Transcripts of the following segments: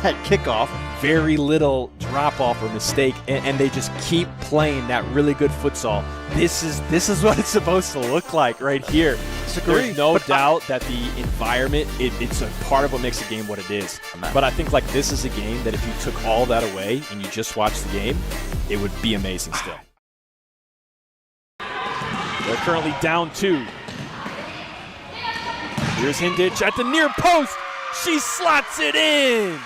that kickoff. Very little drop-off or mistake, and they just keep playing that really good futsal. This is what it's supposed to look like right here. There's no doubt that the environment, it's a part of what makes the game what it is. But I think like this is a game that if you took all that away and you just watched the game, it would be amazing still. They're currently down 2. Here's Hindich at the near post. She slots it in.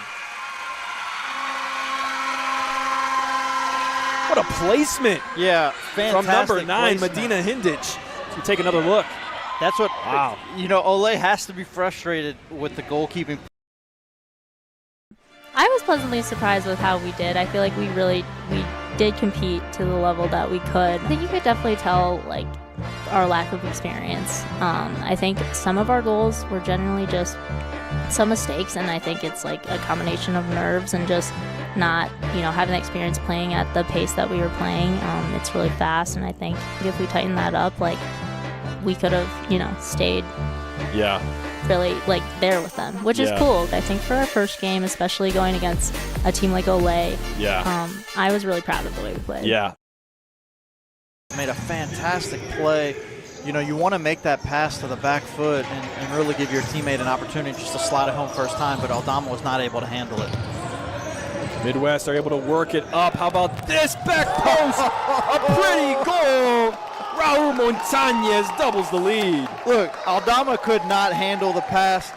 What a placement. Yeah, fantastic. From number 9, placement. Medina Hindich. So take another look. That's what, wow. You know, Ole has to be frustrated with the goalkeeping. I was pleasantly surprised with how we did. I feel like we did compete to the level that we could. I think you could definitely tell like our lack of experience. I think some of our goals were generally just some mistakes, and I think it's like a combination of nerves and just not, having the experience playing at the pace that we were playing. It's really fast, and I think if we tighten that up, like we could have, stayed. Yeah. Really like there with them, which is cool. I think for our first game, especially going against a team like Ole, I was really proud of the way we played. Yeah. Made a fantastic play. You want to make that pass to the back foot and really give your teammate an opportunity just to slide it home first time, but Aldama was not able to handle it. Midwest are able to work it up. How about this back post? A pretty goal. Raul Montañez doubles the lead. Look, Aldama could not handle the pass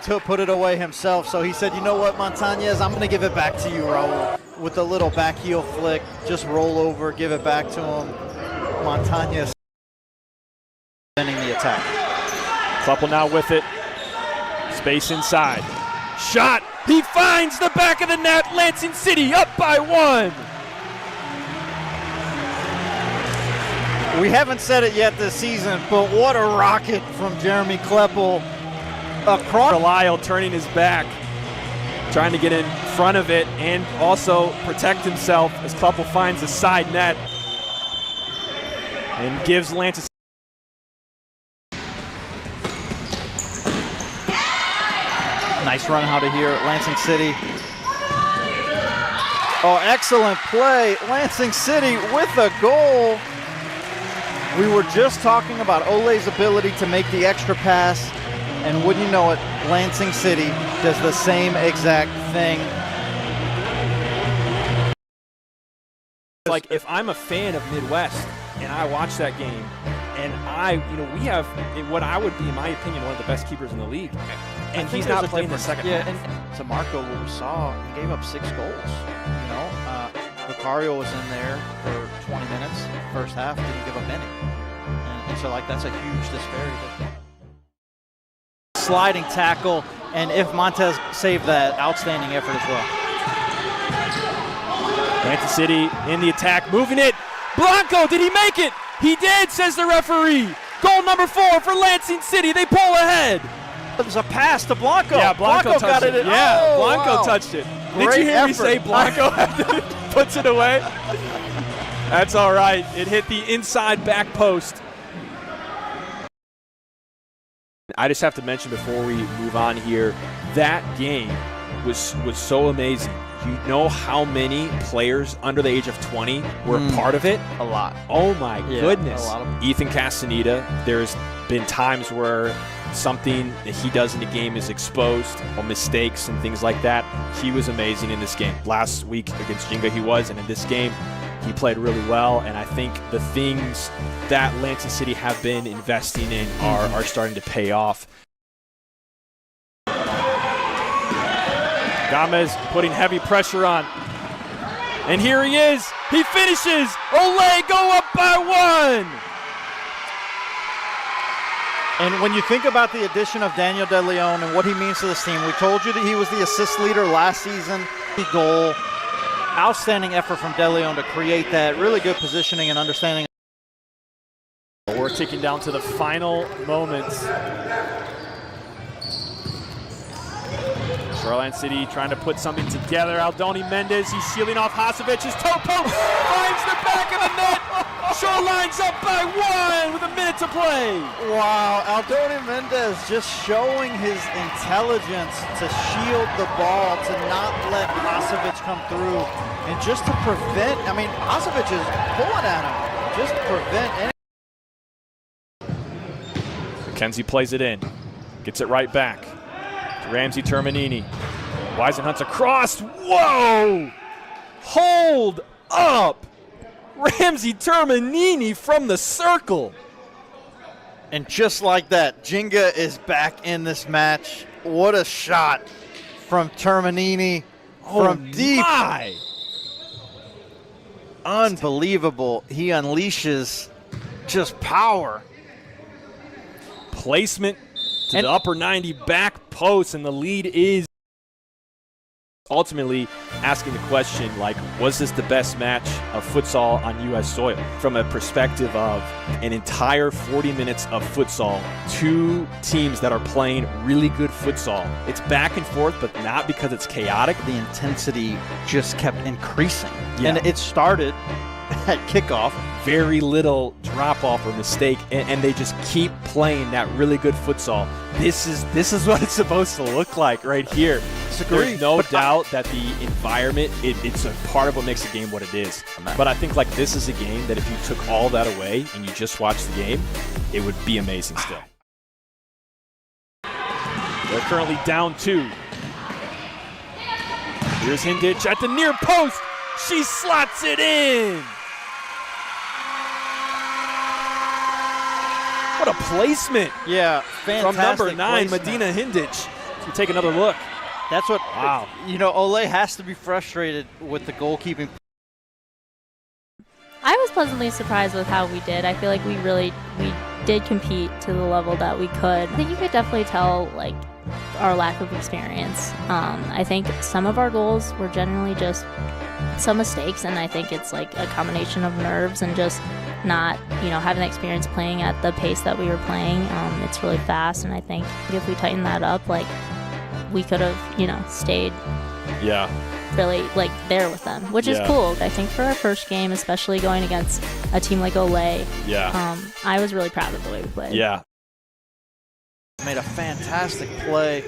to put it away himself, so he said, you know what, Montañez, I'm going to give it back to you, Raul. With a little back heel flick, just roll over, give it back to him. Montañez ending the attack. Kluppel now with it. Space inside. Shot. He finds the back of the net. Lansing City up by 1. We haven't said it yet this season, but what a rocket from Jeremy Kleppel across. Lyle turning his back, trying to get in front of it and also protect himself as Kleppel finds the side net and gives Lansing. Nice run out of here, Lansing City. Oh, excellent play. Lansing City with a goal. We were just talking about Ole's ability to make the extra pass, and wouldn't you know it, Lansing City does the same exact thing. Like if I'm a fan of Midwest and I watch that game, and we have what I would be, in my opinion, one of the best keepers in the league, and he's not playing the second half. And to Marco, what we saw, he gave up 6 goals. Vicario was in there for 20 minutes, first half, didn't give up any. And so, that's a huge disparity. Sliding tackle, and if Montez saved that, outstanding effort as well. Lansing City in the attack, moving it. Blanco, did he make it? He did, says the referee. Goal number 4 for Lansing City. They pull ahead. It was a pass to Blanco. Yeah, Blanco got it. Yeah, Blanco touched it. Did you hear me say Blanco puts it away? That's all right. It hit the inside back post. I just have to mention before we move on here, that game was so amazing. You know how many players under the age of 20 were part of it? A lot. Oh my goodness. A lot of Ethan Castaneda, there's been times where something that he does in the game is exposed, or mistakes and things like that. He was amazing in this game. Last week against Jinga he was, and in this game he played really well, and I think the things that Lansing City have been investing in are starting to pay off. Gomez putting heavy pressure on. And here he is. He finishes. Ole go up by 1. And when you think about the addition of Daniel De Leon and what he means to this team, we told you that he was the assist leader last season. The goal. Outstanding effort from De Leon to create that. Really good positioning and understanding. We're ticking down to the final moments. Shoreline City trying to put something together. Aldoni Mendez, he's shielding off Hasevic's toe post, finds the back of the net, Shore lines up by 1 with a minute to play. Wow, Aldoni Mendez just showing his intelligence to shield the ball, to not let Hasovic come through, and just to prevent, I mean, Hasovic is pulling at him, just to prevent any. Mackenzie plays it in, gets it right back to Ramsey Termanini. Weisenhunt's across, whoa! Hold up! Ramsey Termanini from the circle. And just like that, Jenga is back in this match. What a shot from Termanini from deep. My. Unbelievable. He unleashes just power. Placement to the upper 90 back post, and the lead is ultimately asking the question, like, was this the best match of futsal on U.S. soil? From a perspective of an entire 40 minutes of futsal, two teams that are playing really good futsal. It's back and forth, but not because it's chaotic. The intensity just kept increasing. Yeah. And it started at kickoff. Very little drop-off or mistake, and they just keep playing that really good futsal. This is what it's supposed to look like right here. There's no doubt that the environment, it's a part of what makes the game what it is. But I think, like, this is a game that if you took all that away and you just watched the game, it would be amazing still. They're currently down 2. Here's Hindich at the near post. She slots it in. What a placement. Yeah, fantastic. From number 9, placement. Medina Hindich. So take another look. That's what, wow. You know, Ole has to be frustrated with the goalkeeping. I was pleasantly surprised with how we did. I feel like we did compete to the level that we could. I think you could definitely tell, like, our lack of experience. I think some of our goals were generally just some mistakes, and I think it's like a combination of nerves and just not, having the experience playing at the pace that we were playing. It's really fast, and I think if we tighten that up, like, we could have, stayed really, like, there with them, which is cool. I think for our first game, especially going against a team like Ole, I was really proud of the way we played. Yeah. Made a fantastic play.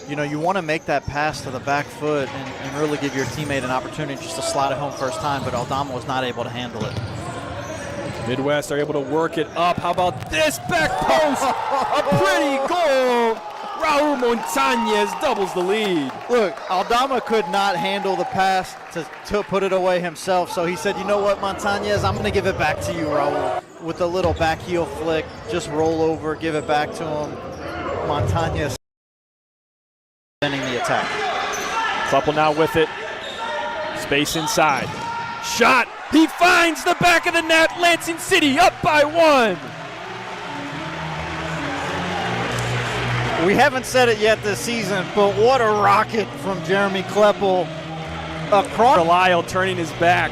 You want to make that pass to the back foot and really give your teammate an opportunity just to slide it home first time, but Aldama was not able to handle it. Midwest are able to work it up. How about this back post? A pretty goal. Raul Montañez doubles the lead. Look, Aldama could not handle the pass to put it away himself, so he said, you know what, Montañez, I'm going to give it back to you, Raul. With a little back heel flick, just roll over, give it back to him. Montañez ending the attack. Kluppel now with it. Space inside. Shot. He finds the back of the net. Lansing City up by 1. We haven't said it yet this season, but what a rocket from Jeremy Kleppel across. Lyle turning his back,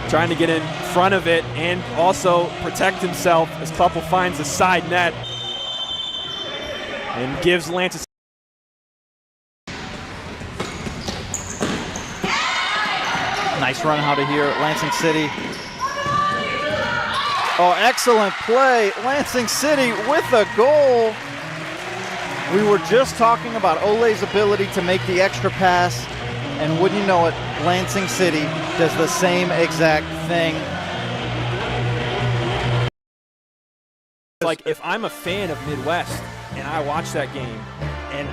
trying to get in front of it and also protect himself as Kleppel finds the side net and gives Lansing. Nice run out of here at Lansing City. Oh, excellent play. Lansing City with a goal. We were just talking about Ole's ability to make the extra pass, and wouldn't you know it, Lansing City does the same exact thing. Like, if I'm a fan of Midwest and I watch that game, and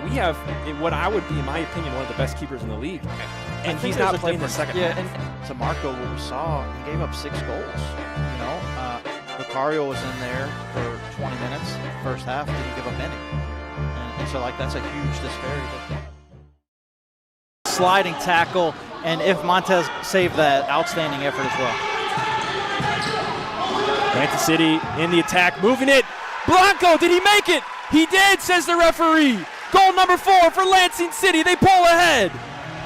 we have what I would be, in my opinion, one of the best keepers in the league, and he's not playing the second half. And to Marco, what we saw, he gave up 6 goals. Lucario was in there for 20 minutes. First half, didn't give up any. And so, like, that's a huge disparity. Sliding tackle, and if Montez saved that, outstanding effort as well. Lansing City in the attack, moving it. Blanco, did he make it? He did, says the referee. Goal number 4 for Lansing City. They pull ahead.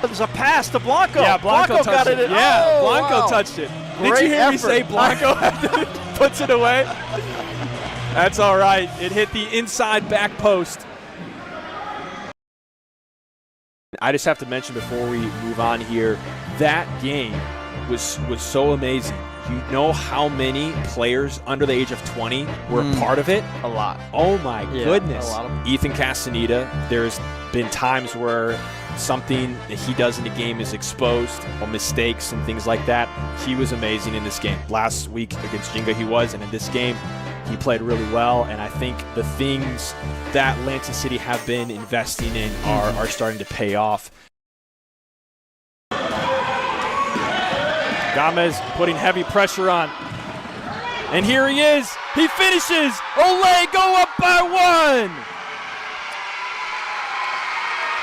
There's a pass to Blanco. Yeah, Blanco got it. Yeah, Blanco touched it. Did you hear me say Blanco puts it away? That's all right. It hit the inside back post. I just have to mention before we move on here, that game was so amazing. You know how many players under the age of 20 were a part of it? A lot. Oh my goodness. A lot of them. Ethan Castaneda, there's been times where something that he does in the game is exposed, or mistakes and things like that. He was amazing in this game. Last week against Jinga he was, and in this game he played really well, and I think the things that Lansing City have been investing in are starting to pay off. Gomez putting heavy pressure on. And here he is. He finishes. Ole go up by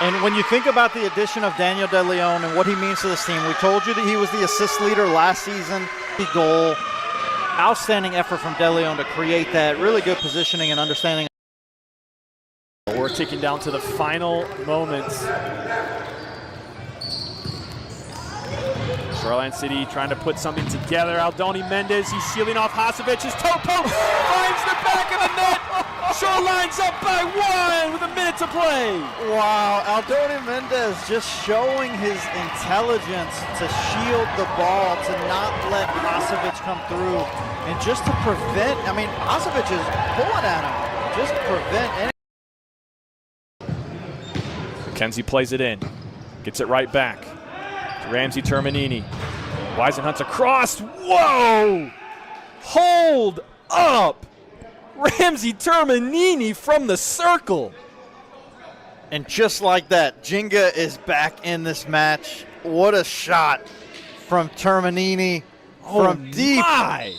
1. And when you think about the addition of Daniel De Leon and what he means to this team, we told you that he was the assist leader last season. The goal, outstanding effort from De Leon to create that really good positioning and understanding. We're ticking down to the final moments. Shoreline City trying to put something together. Aldoni Mendez, he's shielding off Hasevic's toe poke, finds the back of the net. Shoreline's up by 1 with a minute to play. Wow, Aldoni Mendez just showing his intelligence to shield the ball, to not let Hasevic come through, and just to prevent, I mean, Hasevic is pulling at him, just to prevent any. McKenzie plays it in, gets it right back. Ramsey Terminini. Weisenhunt's across. Whoa! Hold up! Ramsey Terminini from the circle. And just like that, Jinga is back in this match. What a shot from Terminini from deep. My.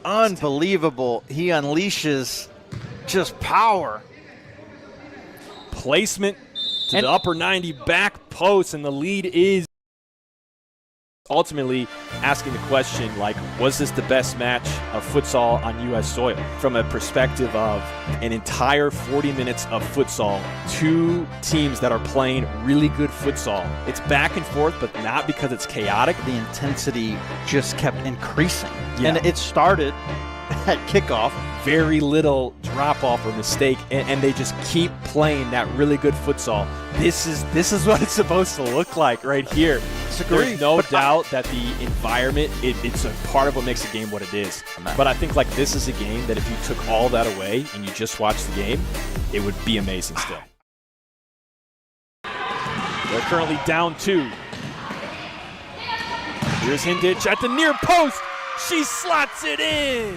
Unbelievable. He unleashes just power. Placement to the upper 90 back post, and the lead is ultimately asking the question, like, was this the best match of futsal on U.S. soil? From a perspective of an entire 40 minutes of futsal, 2 teams that are playing really good futsal. It's back and forth, but not because it's chaotic. The intensity just kept increasing. Yeah. And it started at kickoff. Very little drop-off or mistake, and they just keep playing that really good futsal. This is what it's supposed to look like right here. There's no doubt that the environment, it's a part of what makes a game what it is. But I think, like, this is a game that if you took all that away and you just watched the game, it would be amazing still. They're currently down 2. Here's Hindich at the near post. She slots it in.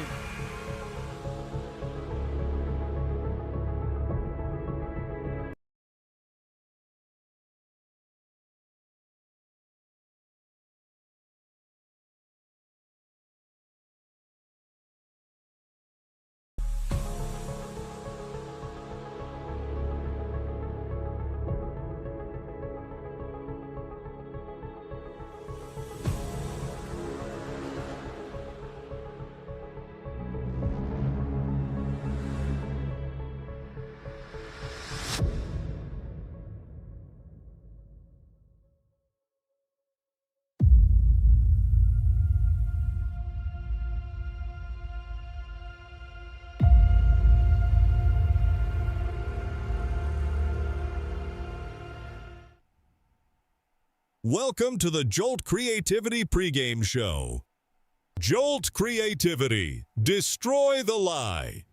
Welcome to the Jolt Creativity pregame show. Jolt Creativity. Destroy the lie.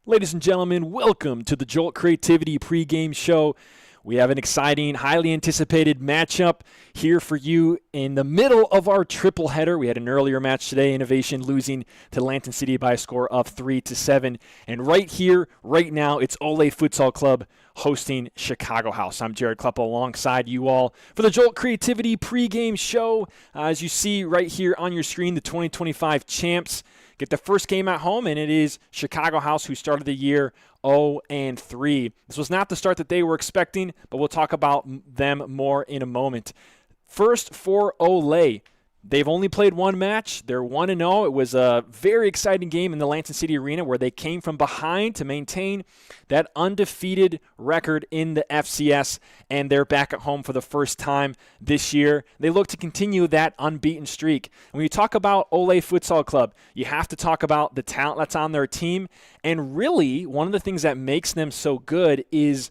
Ladies and gentlemen, welcome to the Jolt Creativity pregame show. We have an exciting, highly anticipated matchup here for you in the middle of our triple header. We had an earlier match today, Innovation losing to Lansing City by a score of 3-7. And right here, right now, it's Ole Futsal Club hosting Chicago House. I'm Jared Kleppel alongside you all for the Jolt Creativity pregame show. As you see right here on your screen, the 2025 champs get the first game at home, and it is Chicago House, who started the year 0-3. This was not the start that they were expecting, but we'll talk about them more in a moment. First for Ole, they've only played one match. They're 1-0. It was a very exciting game in the Lansing City Arena where they came from behind to maintain that undefeated record in the FCS, and they're back at home for the first time this year. They look to continue that unbeaten streak. When you talk about Ole Futsal Club, you have to talk about the talent that's on their team, and really one of the things that makes them so good is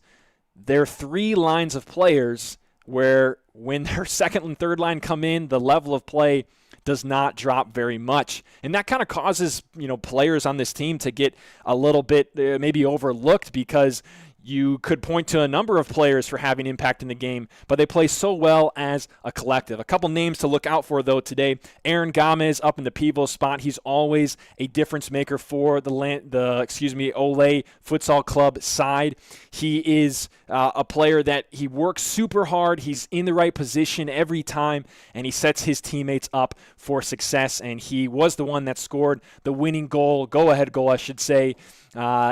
their 3 lines of players, where when their second and third line come in, the level of play does not drop very much. And that kind of causes, players on this team to get a little bit maybe overlooked, because you could point to a number of players for having impact in the game, but they play so well as a collective. A couple names to look out for, though, today. Aaron Gomez up in the pivot spot. He's always a difference maker for the Ole Futsal Club side. He is a player that he works super hard. He's in the right position every time, and he sets his teammates up for success. And he was the one that scored the winning goal, go-ahead goal, I should say,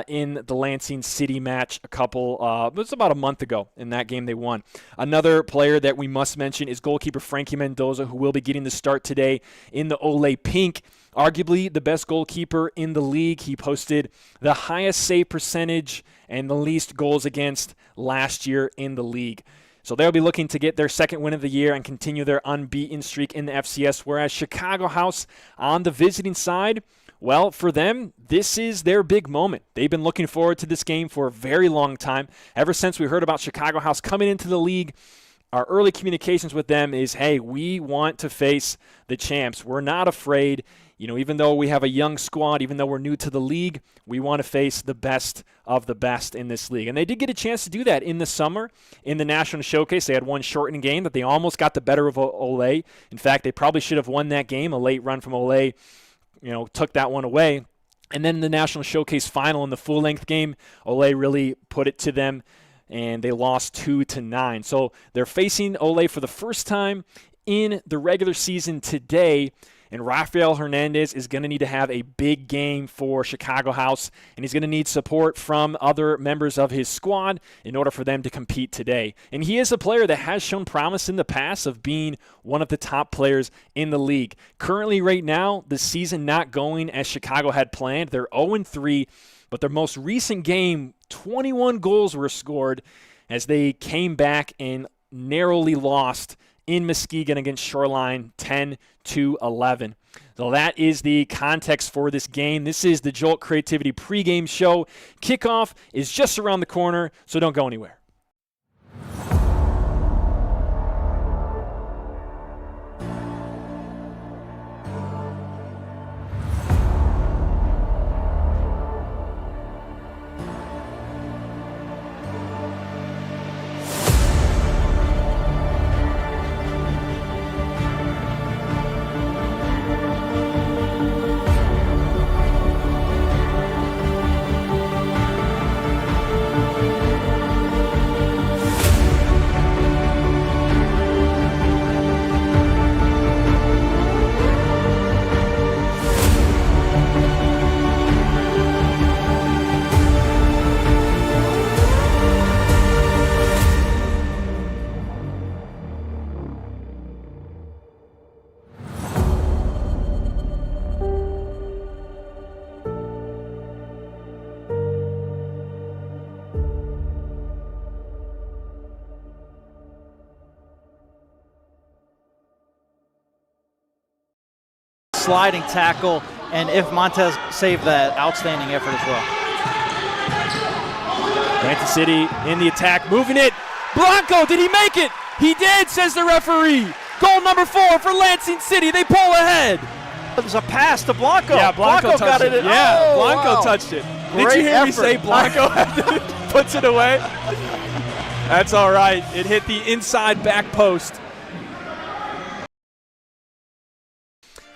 in the Lansing City match it was about a month ago. In that game they won. Another player that we must mention is goalkeeper Frankie Mendoza, who will be getting the start today in the Ole Pink. Arguably the best goalkeeper in the league. He posted the highest save percentage and the least goals against last year in the league. So they'll be looking to get their second win of the year and continue their unbeaten streak in the FCS, whereas Chicago House on the visiting side, well, for them, this is their big moment. They've been looking forward to this game for a very long time. Ever since we heard about Chicago House coming into the league, our early communications with them is, hey, we want to face the champs. We're not afraid. Even though we have a young squad, even though we're new to the league, we want to face the best of the best in this league. And they did get a chance to do that in the summer in the National Showcase. They had one shortened game that they almost got the better of Ole. In fact, they probably should have won that game. A late run from Ole took that one away. And then the National Showcase final in the full-length game, Ole really put it to them, and they lost 2-9. So they're facing Ole for the first time in the regular season today, and Rafael Hernandez is going to need to have a big game for Chicago House, and he's going to need support from other members of his squad in order for them to compete today. And he is a player that has shown promise in the past of being one of the top players in the league. Currently, right now, the season not going as Chicago had planned. They're 0-3, but their most recent game, 21 goals were scored as they came back and narrowly lost in Muskegon against Shoreline 10-11. So that is the context for this game. This is the Jolt Creativity pregame show. Kickoff is just around the corner, so don't go anywhere. Sliding tackle, and if Montez saved that, outstanding effort as well. Kansas City in the attack, moving it. Blanco, did he make it? He did, says the referee. Goal number 4 for Lansing City. They pull ahead. It was a pass to Blanco. Yeah, Blanco got it. Yeah, Blanco wow. touched it. Great Did you hear effort. me say Blanco puts it away? That's all right. It hit the inside back post.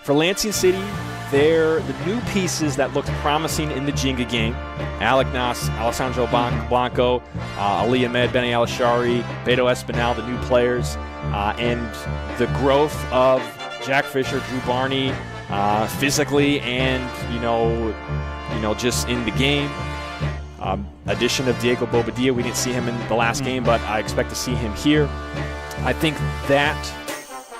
For Lansing City, they're the new pieces that looked promising in the Jenga game. Alec Nas, Alessandro Blanco, Ali Ahmed, Benny Alashari, Beto Espinal, the new players, and the growth of Jack Fisher, Drew Barney, physically and, just in the game. Addition of Diego Bobadilla, we didn't see him in the last game, but I expect to see him here. I think that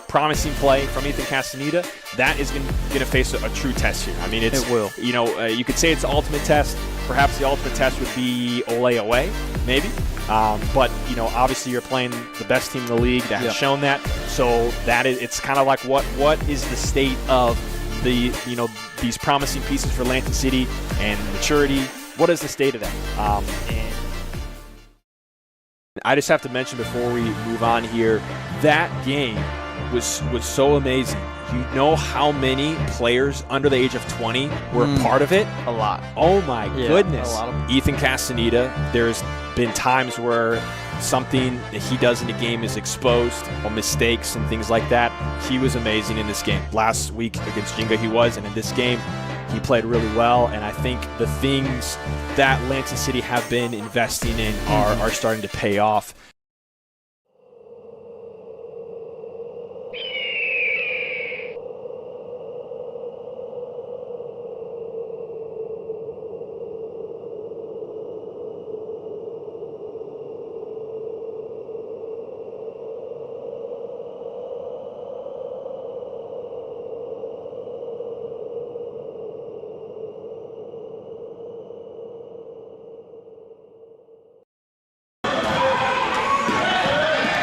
promising play from Ethan Castaneda, that is going to face a true test here. I mean, it will. You could say it's the ultimate test. Perhaps the ultimate test would be Ole away, maybe. But obviously you're playing the best team in the league that has shown that. So it's kind of like what is the state of these promising pieces for Lansing City and maturity? What is the state of that? And I just have to mention before we move on here, that game was so amazing. You know how many players under the age of 20 were part of it? A lot. Oh my goodness. A lot of them. Ethan Castaneda, there's been times where something that he does in the game is exposed, or mistakes and things like that. He was amazing in this game. Last week against Jinga he was, and in this game he played really well, and I think the things that Lansing City have been investing in are starting to pay off.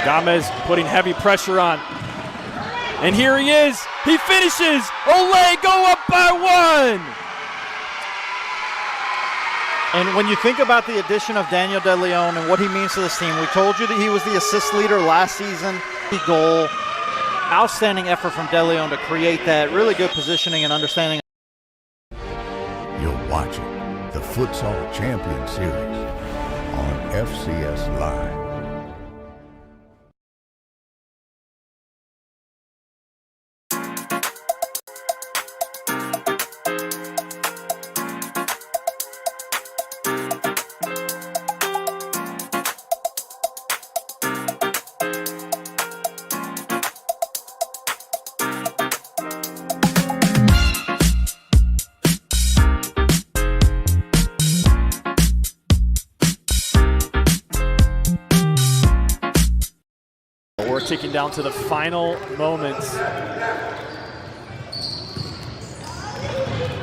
Gomez putting heavy pressure on. And here he is. He finishes. Ole go up by 1. And when you think about the addition of Daniel De Leon and what he means to this team, we told you that he was the assist leader last season. The goal, outstanding effort from De Leon to create that really good positioning and understanding. You're watching the Futsal Champions Series on FCS Live. We're ticking down to the final moments.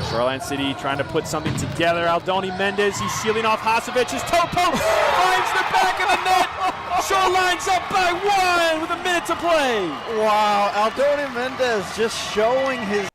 Shoreline City trying to put something together. Aldoni Mendez, he's shielding off Hasevic's toe poke, finds the back of the net. Shoreline's up by 1 with a minute to play. Wow, Aldoni Mendez just showing his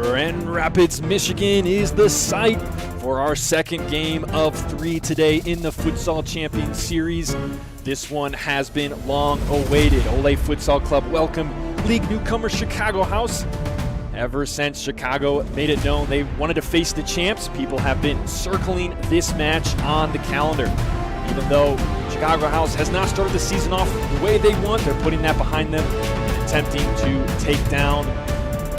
Grand Rapids, Michigan is the site for our second game of 3 today in the Futsal Champions Series. This one has been long awaited. Ole Futsal Club welcome league newcomer Chicago House. Ever since Chicago made it known they wanted to face the champs, people have been circling this match on the calendar. Even though Chicago House has not started the season off the way they want, they're putting that behind them, attempting to take down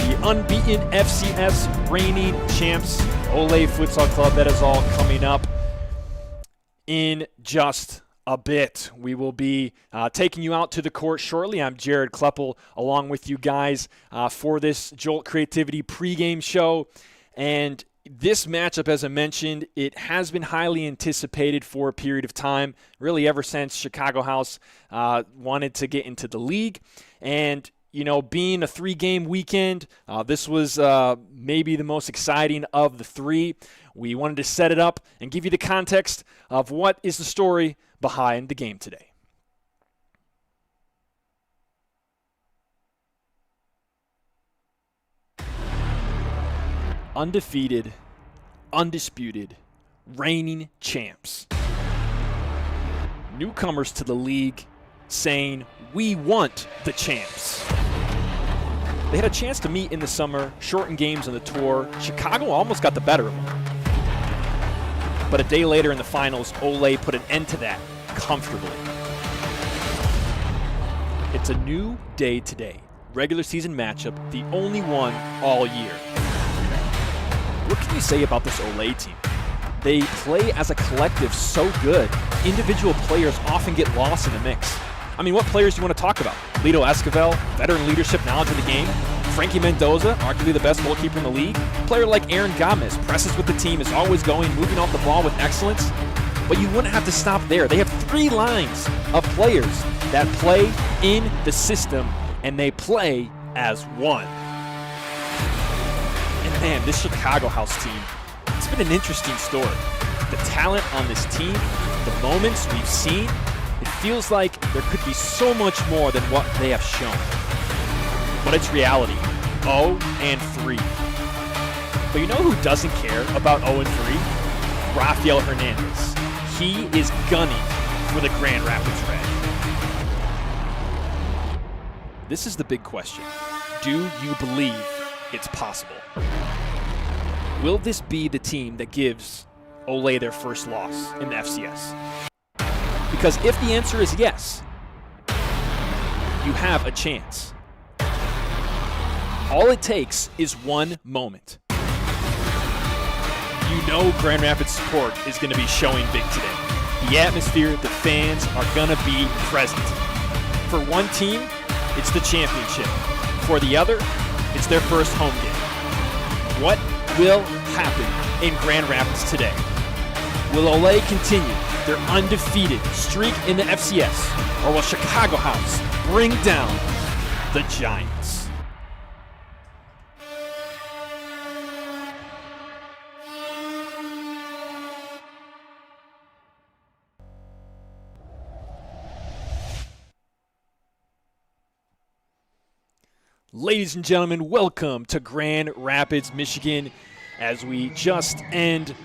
the unbeaten FCS reigning champs, Ole Futsal Club. That is all coming up in just a bit. We will be taking you out to the court shortly. I'm Jared Kleppel along with you guys for this Jolt Creativity pregame show. And this matchup, as I mentioned, it has been highly anticipated for a period of time, really ever since Chicago House wanted to get into the league. And you know, being a 3-game weekend, this was maybe the most exciting of the 3. We wanted to set it up and give you the context of what is the story behind the game today. Undefeated, undisputed, reigning champs. Newcomers to the league saying, "We want the champs." They had a chance to meet in the summer, shortened games on the tour. Chicago almost got the better of them. But a day later in the finals, Ole put an end to that comfortably. It's a new day today. Regular season matchup, the only one all year. What can you say about this Ole team? They play as a collective so good, individual players often get lost in the mix. I mean, what players do you want to talk about? Lito Esquivel, veteran leadership, knowledge of the game. Frankie Mendoza, arguably the best goalkeeper in the league. A player like Aaron Gomez, presses with the team, is always going, moving off the ball with excellence. But you wouldn't have to stop there. They have 3 lines of players that play in the system, and they play as one. And man, this Chicago House team, it's been an interesting story. The talent on this team, the moments we've seen, it feels like there could be so much more than what they have shown. But it's reality, 0-3. But you know who doesn't care about 0-3? Rafael Hernandez. He is gunning for the Grand Rapids Red. This is the big question. Do you believe it's possible? Will this be the team that gives Ole their first loss in the FCS? Because if the answer is yes, you have a chance. All it takes is one moment. You know Grand Rapids support is going to be showing big today. The atmosphere, the fans are going to be present. For one team, it's the championship. For the other, it's their first home game. What will happen in Grand Rapids today? Will Ole continue their undefeated streak in the FCS, or will Chicago House bring down the Giants? Ladies and gentlemen, welcome to Grand Rapids, Michigan, as we just end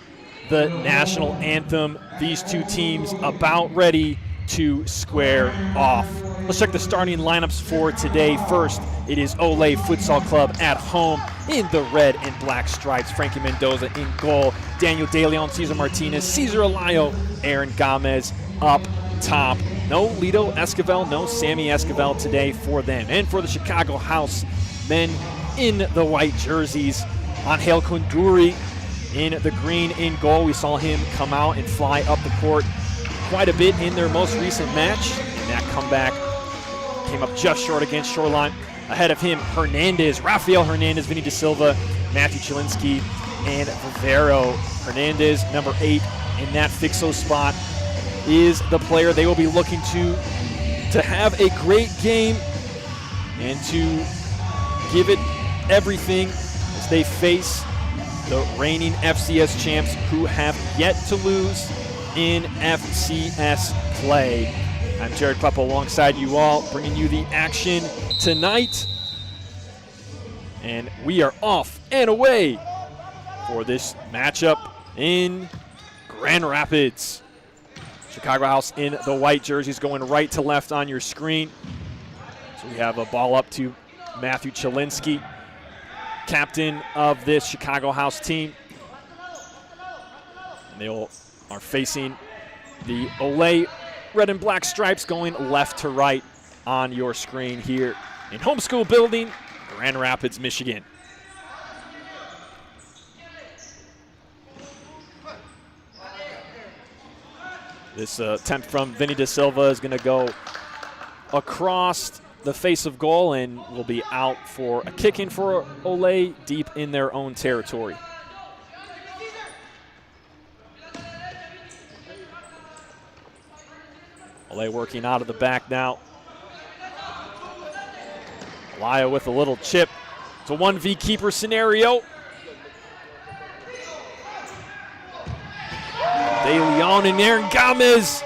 the national anthem. These two teams about ready to square off. Let's check the starting lineups for today. First, it is Ole Futsal Club at home in the red and black stripes. Frankie Mendoza in goal. Daniel DeLeon, Cesar Martinez, Cesar Alayo, Aaron Gomez up top. No Lito Esquivel, no Sammy Esquivel today for them. And for the Chicago House, men in the white jerseys, Angel Kunduri in the green in goal. We saw him come out and fly up the court quite a bit in their most recent match. And that comeback came up just short against Shoreline. Ahead of him, Hernandez, Rafael Hernandez, Vinny Da Silva, Matthew Chilinsky, and Vivero. Hernandez, number 8 in that fixo spot, is the player they will be looking to have a great game and to give it everything as they face the reigning FCS champs who have yet to lose in FCS play. I'm Jared Kleppo alongside you all, bringing you the action tonight. And we are off and away for this matchup in Grand Rapids. Chicago House in the white jerseys going right to left on your screen. So we have a ball up to Matthew Chilinsky, captain of this Chicago House team. And they are facing the Ole red and black stripes going left to right on your screen here in Homeschool Building, Grand Rapids, Michigan. This attempt from Vinny Da Silva is going to go across the face of goal and will be out for a kick-in for Ole deep in their own territory. Ole working out of the back now. Laya with a little chip. It's a 1v keeper scenario. De Leon and Aaron Gomez.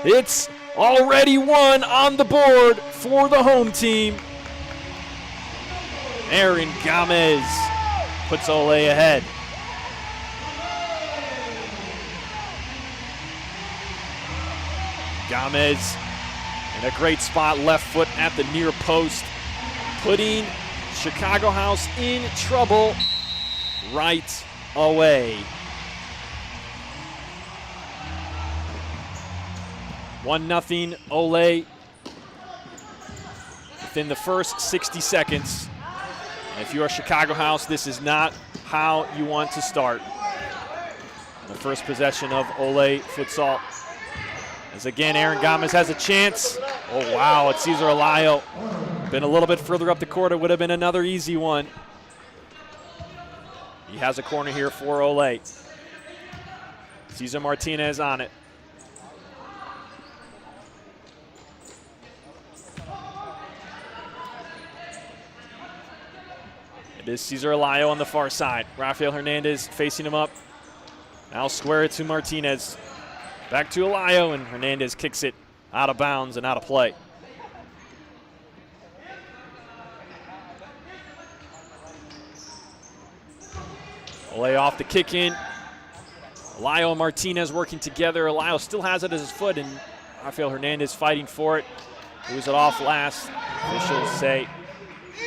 It's already one on the board for the home team. Aaron Gomez puts Ole ahead. Gomez in a great spot, left foot at the near post, putting Chicago House in trouble right away. 1-0 Ole within the first 60 seconds. And if you are Chicago House, this is not how you want to start. The first possession of Ole Futsal. As again, Aaron Gomez has a chance. Oh, wow, it's Cesar Alayo. Been a little bit further up the court. It would have been another easy one. He has a corner here for Ole. Cesar Martinez on it. It is Cesar Alayo on the far side. Rafael Hernandez facing him up. Now square it to Martinez. Back to Alayo, and Hernandez kicks it out of bounds and out of play. Ole off the kick in. Alayo and Martinez working together. Alayo still has it as his foot, and Rafael Hernandez fighting for it. Moves it off last. Officials say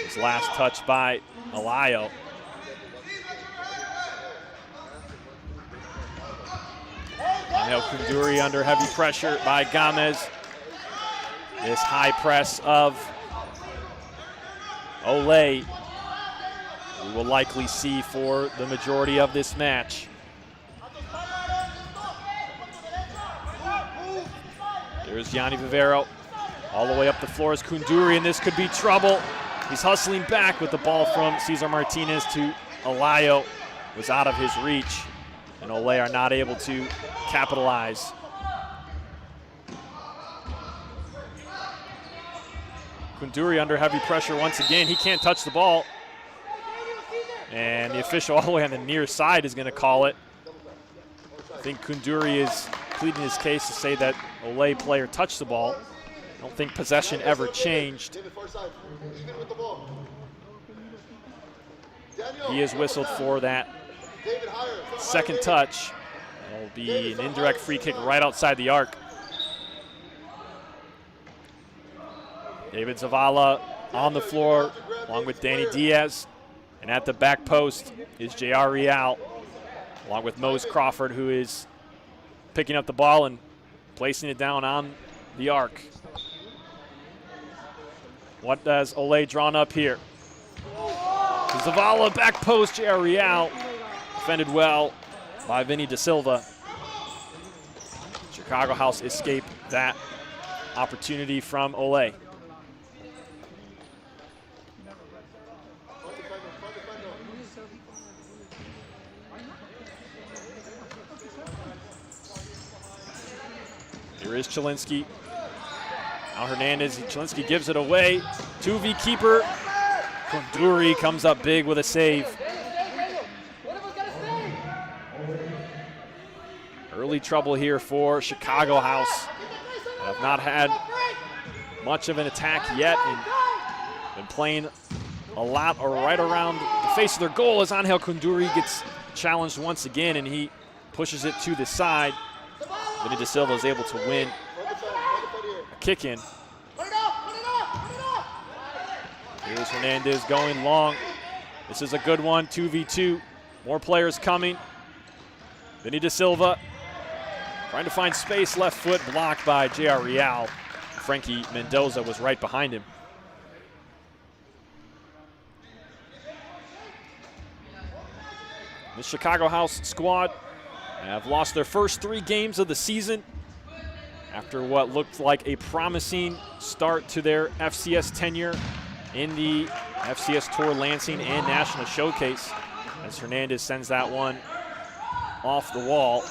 his last touch by Alayo. Angel Kunduri under heavy pressure by Gomez. This high press of Ole we will likely see for the majority of this match. There's Gianni Vivero. All the way up the floor is Kunduri, and this could be trouble. He's hustling back with the ball from Cesar Martinez to Alayo. Was out of his reach, and Ole are not able to capitalize. Kunduri under heavy pressure once again. He can't touch the ball. And the official all the way on the near side is going to call it. I think Kunduri is pleading his case to say that Ole player touched the ball. I don't think possession ever changed. He is whistled for that second touch. It'll be an indirect free kick right outside the arc. David Zavala on the floor along with Danny Diaz. And at the back post is J.R. Real, along with Mose Crawford, who is picking up the ball and placing it down on the arc. What does Ole drawn up here? Zavala, back post, J.R. Real. Defended well by Vinny Da Silva. Chicago House escaped that opportunity from Ole. Here is Chilinski. Now Hernandez, Chilinski gives it away. 2v keeper. Kunduri comes up big with a save. Early trouble here for Chicago House. They have not had much of an attack yet and been playing a lot or right around the face of their goal as Angel Kunduri gets challenged once again, and he pushes it to the side. Vinny Da Silva is able to win a kick in. Here's Hernandez going long. This is a good one, 2v2. More players coming. Vinny Da Silva trying to find space, left foot blocked by J.R. Real. Frankie Mendoza was right behind him. The Chicago House squad have lost their first 3 games of the season after what looked like a promising start to their FCS tenure in the FCS Tour Lansing and National Showcase, as Hernandez sends that one off the wall.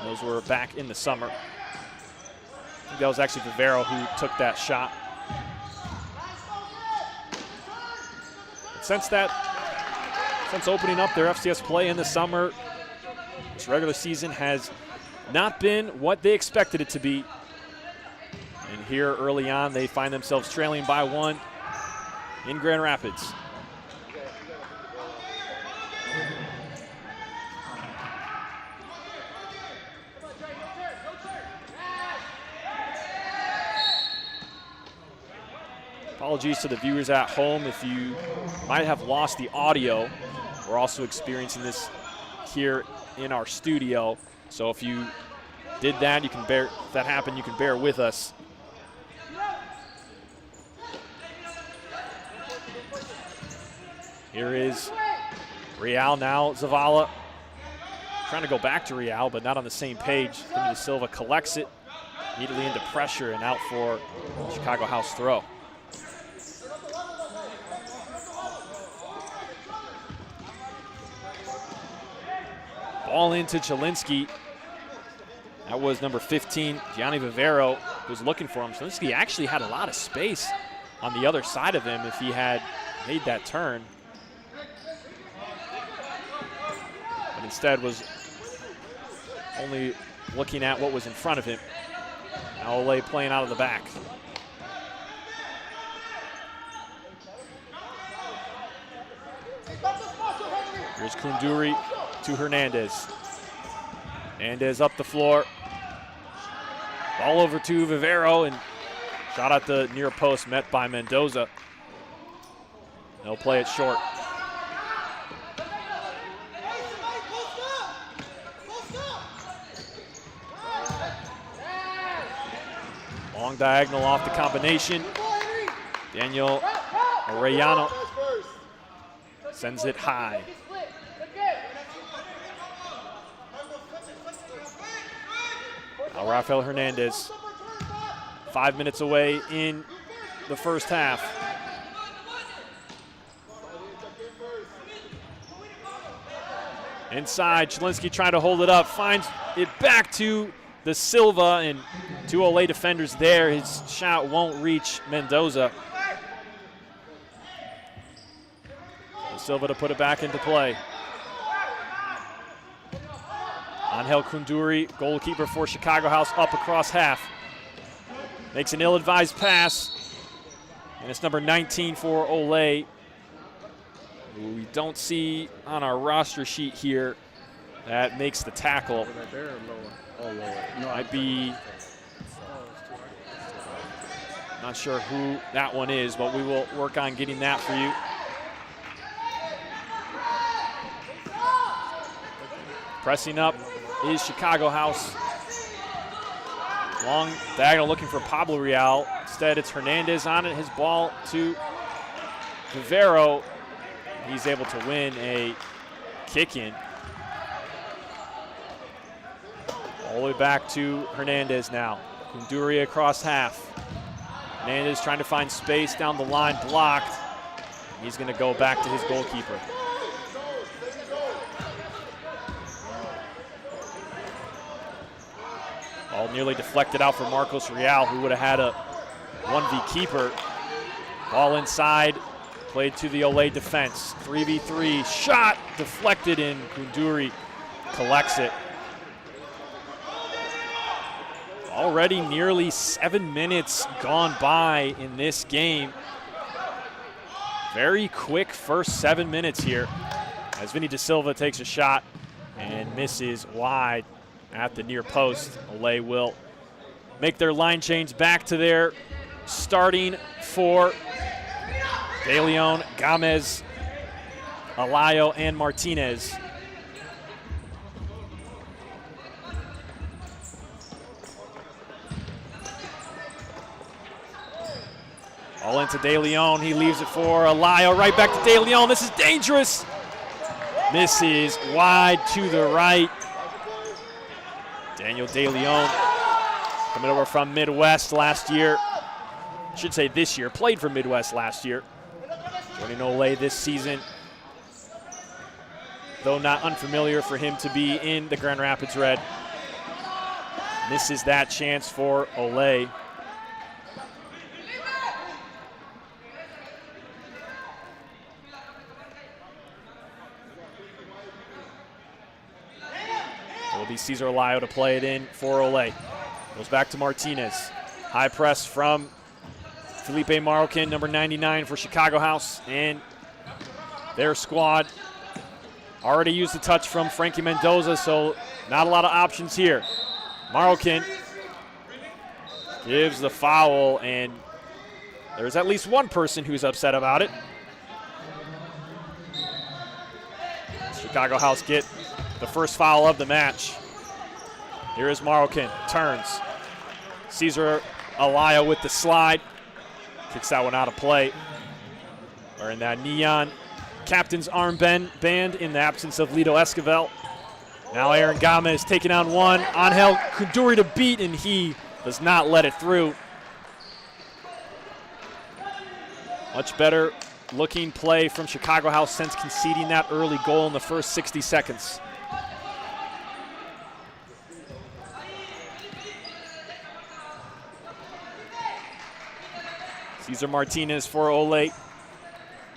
Those were back in the summer. I think that was actually Vivero who took that shot. But since opening up their FCS play in the summer, this regular season has not been what they expected it to be. And here early on, they find themselves trailing by 1 in Grand Rapids. Apologies to the viewers at home if you might have lost the audio. We're also experiencing this here in our studio. So if you did that, if that happened, you can bear with us. Here is Real now, Zavala. Trying to go back to Real, but not on the same page. Vinny Da Silva collects it immediately into pressure and out for Chicago House throw. Ball into Chilinski. That was number 15, Gianni Vivero, who was looking for him. Chilinski actually had a lot of space on the other side of him if he had made that turn. but instead was only looking at what was in front of him. Now Ole playing out of the back. Here's Kunduri to Hernandez. Hernandez up the floor. Ball over to Vivero, and shot at the near post met by Mendoza. They'll play it short. Long diagonal off the combination. Daniel Arellano sends it high. Now Rafael Hernandez, 5 minutes away in the first half. Inside, Chelinski trying to hold it up, finds it back to the Silva, and two Ole defenders there. His shot won't reach Mendoza. Silva to put it back into play. Angel Kunduri, goalkeeper for Chicago House, up across half. Makes an ill-advised pass, and it's number 19 for Ole, who we don't see on our roster sheet here. That makes the tackle. Might be, not sure who that one is, but we will work on getting that for you. Pressing up is Chicago House. Long diagonal looking for Pablo Real. Instead, it's Hernandez on it. His ball to Vivero. He's able to win a kick-in. All the way back to Hernandez now. Kunduri across half. Hernandez trying to find space down the line, blocked. He's going to go back to his goalkeeper. Ball nearly deflected out for Marcos Real, who would have had a 1v keeper. Ball inside, played to the Ole defense. 3v3, shot deflected in. Kunduri collects it. Already nearly 7 minutes gone by in this game. Very quick first 7 minutes here as Vinny Da Silva takes a shot and misses wide at the near post. Ole will make their line change back to their starting four. De Leon, Gomez, Alayo, and Martinez. All into De Leon. He leaves it for Alayo. Right back to De Leon. This is dangerous. Misses wide to the right. Daniel De Leon coming over from Midwest last year. I should say this year. Played for Midwest last year. Joining Ole this season. Though not unfamiliar for him to be in the Grand Rapids Red. Misses that chance for Ole. Will be Cesar Alayo to play it in for Ole. Goes back to Martinez. High press from Felipe Marroquin, number 99 for Chicago House. And their squad already used the touch from Frankie Mendoza, so not a lot of options here. Marroquin gives the foul, and there's at least one person who's upset about it. Chicago House get the first foul of the match. Here is Marroquin, turns. Cesar Alayo with the slide. Kicks that one out of play. Wearing that neon captain's armband in the absence of Lito Esquivel. Now Aaron Gomez taking on one. Angel Kunduri to beat, and he does not let it through. Much better looking play from Chicago House since conceding that early goal in the first 60 seconds. Cesar Martinez for Ole.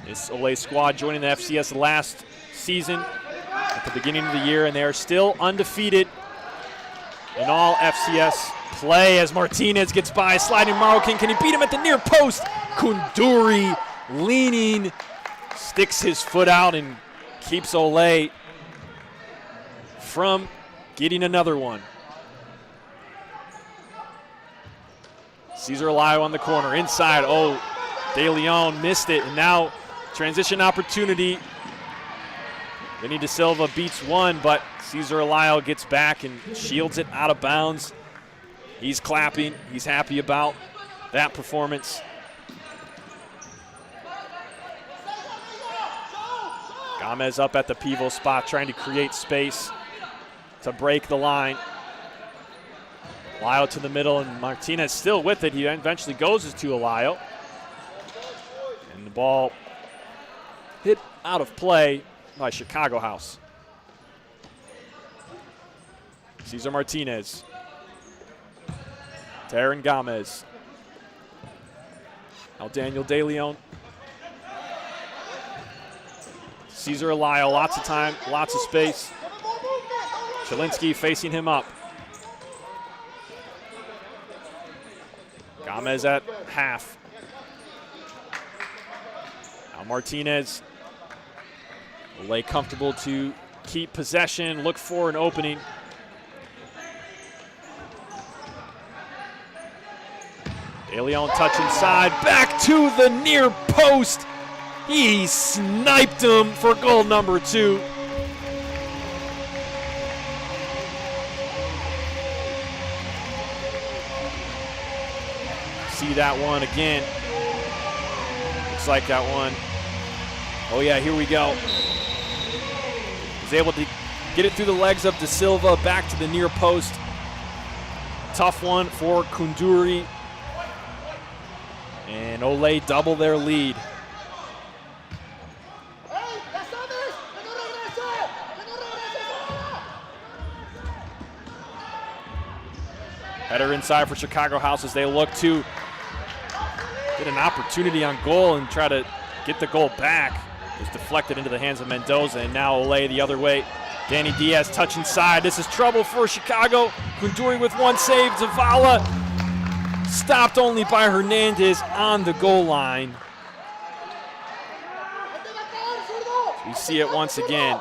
This Ole squad joining the FCS last season. The at the beginning of the year, and they are still undefeated in all FCS play as Martinez gets by, sliding Marokin. Can he beat him at the near post? Kunduri leaning, sticks his foot out and keeps Ole from getting another one. Cesar Alayo on the corner, inside. Oh, De Leon missed it, and now transition opportunity. Vinny De Silva beats one, but Cesar Alayo gets back and shields it out of bounds. He's clapping. He's happy about that performance. Gomez up at the pivot spot, trying to create space to break the line. Alayo to the middle, and Martinez still with it. He eventually goes to Alayo. And the ball hit out of play by Chicago House. Cesar Martinez. Taryn Gomez. Now Daniel De Leon. Cesar Alayo, lots of time, lots of space. Chalinsky facing him up. Gomez at half. Now Martinez. Ole comfortable to keep possession, look for an opening. De Leon touch inside, back to the near post. He sniped him for goal number 2. See that one again. Looks like that one. Oh yeah, here we go. He's able to get it through the legs of De Silva, back to the near post. Tough one for Kunduri. And Ole double their lead. Header inside for Chicago House as they look to get an opportunity on goal and try to get the goal back. It was deflected into the hands of Mendoza, and now Ole the other way. Danny Diaz touch inside. This is trouble for Chicago. Kunduri with one save. Zavala stopped only by Hernandez on the goal line. We see it once again.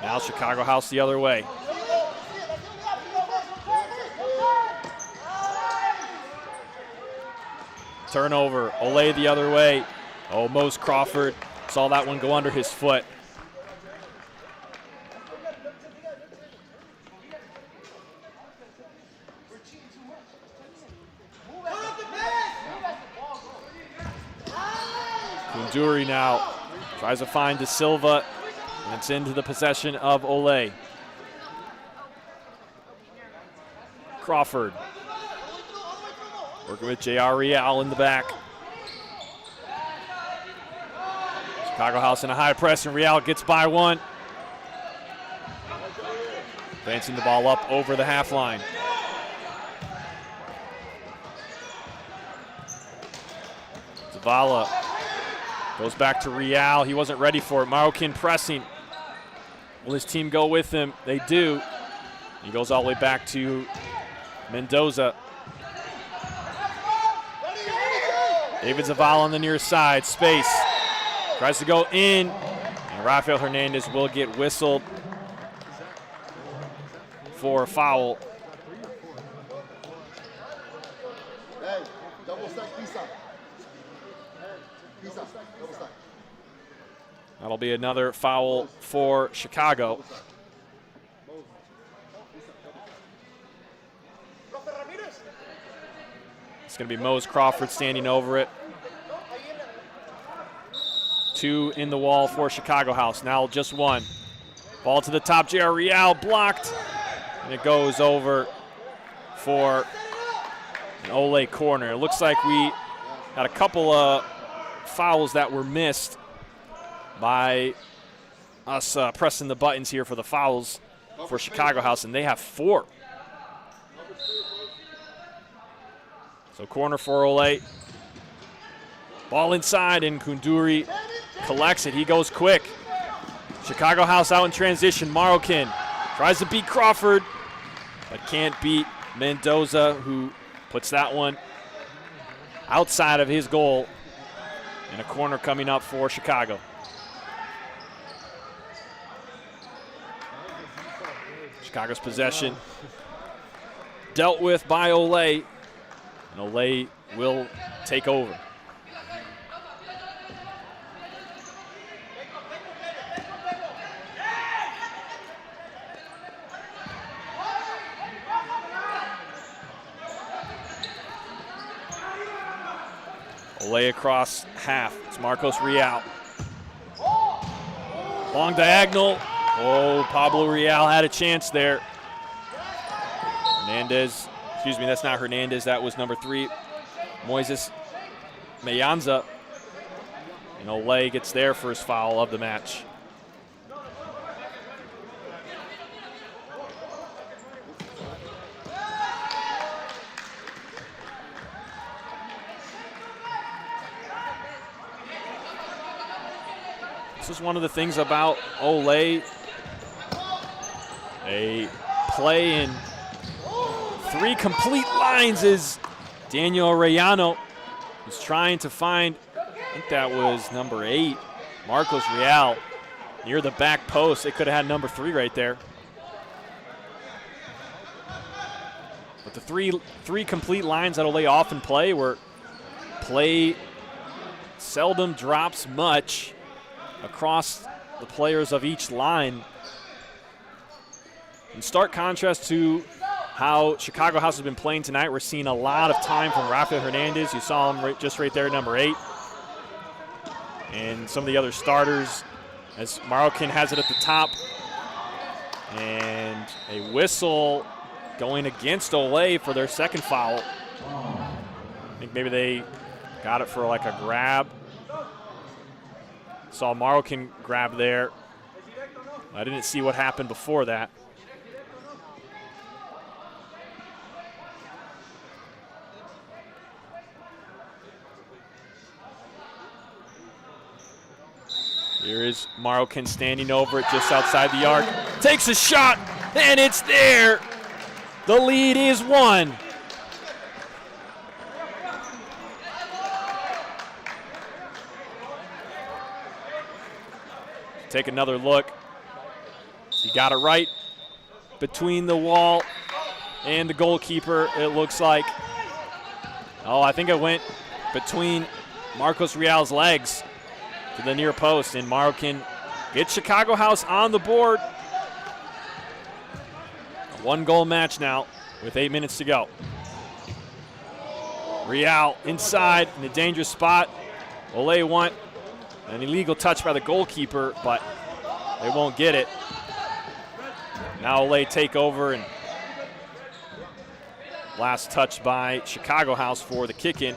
Now Chicago House the other way. Turnover, Ole the other way. Oh, Mose Crawford saw that one go under his foot. Kunduri now tries to find De Silva, and it's into the possession of Ole. Crawford working with J.R. Real in the back. Chicago House in a high press, and Real gets by one. Advancing the ball up over the half line. Zavala goes back to Real. He wasn't ready for it. Marokin pressing. Will his team go with him? They do. He goes all the way back to Mendoza. David Zavala on the near side. Space. Tries to go in. And Rafael Hernandez will get whistled for a foul. That'll be another foul for Chicago. It's going to be Mose Crawford standing over it. 2 in the wall for Chicago House. Now just 1. Ball to the top. J.R. Real blocked. And it goes over for an Ole corner. It looks like we had a couple of fouls that were missed by us pressing the buttons here for the fouls for Chicago House, and they have 4. So corner for Ole. Ball inside, and Kunduri collects it. He goes quick. Chicago House out in transition. Marokin tries to beat Crawford, but can't beat Mendoza, who puts that one outside of his goal. And a corner coming up for Chicago. Chicago's possession dealt with by Ole, and Ole will take over. Ole across half. It's Marcos Real. Long diagonal. Oh, Pablo Real had a chance there. Hernandez, excuse me, that's not Hernandez. That was number 3, Moises Mayanza. And Ole gets their first foul of the match. This is one of the things about Ole. They play in 3 complete lines as Daniel Arellano is trying to find, I think that was number 8, Marcos Real, near the back post. They could have had number 3 right there. But the three complete lines that Ole often play, where play seldom drops much across the players of each line. In stark contrast to how Chicago House has been playing tonight, we're seeing a lot of time from Rafael Hernandez. You saw him just right there, number 8. And some of the other starters, as Marokin has it at the top. And a whistle going against Ole for their second foul. I think maybe they got it for like a grab. Saw Marokin grab there. I didn't see what happened before that. Here is Marokin standing over it just outside the arc. Takes a shot, and it's there. The lead is 1. Take another look. He got it right between the wall and the goalkeeper, it looks like. Oh, I think it went between Marcos Real's legs to the near post, and Marokin gets Chicago House on the board. A 1-goal match now with 8 minutes to go. Real inside in a dangerous spot. Ole want an illegal touch by the goalkeeper, but they won't get it. Now Ole take over, and last touch by Chicago House for the kick-in.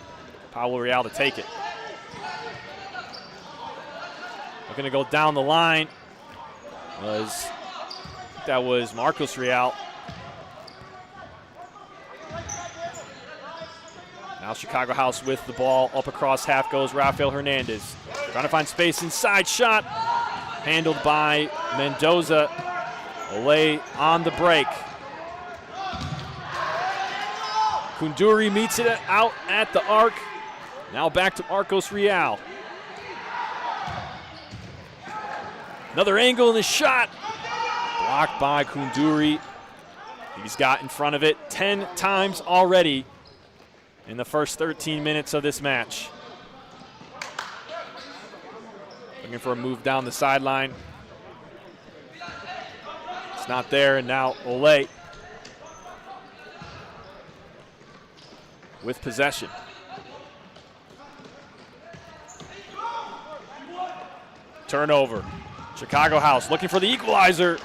Pablo Real to take it. Going to go down the line. That was Marcos Real. Now Chicago House with the ball. Up across half goes Rafael Hernandez. Trying to find space inside. Shot handled by Mendoza. Ole on the break. Kunduri meets it out at the arc. Now back to Marcos Real. Another angle in the shot. Blocked by Kunduri. He's got in front of it 10 times already in the first 13 minutes of this match. Looking for a move down the sideline. It's not there, and now Ole with possession. Turnover. Chicago House looking for the equalizer.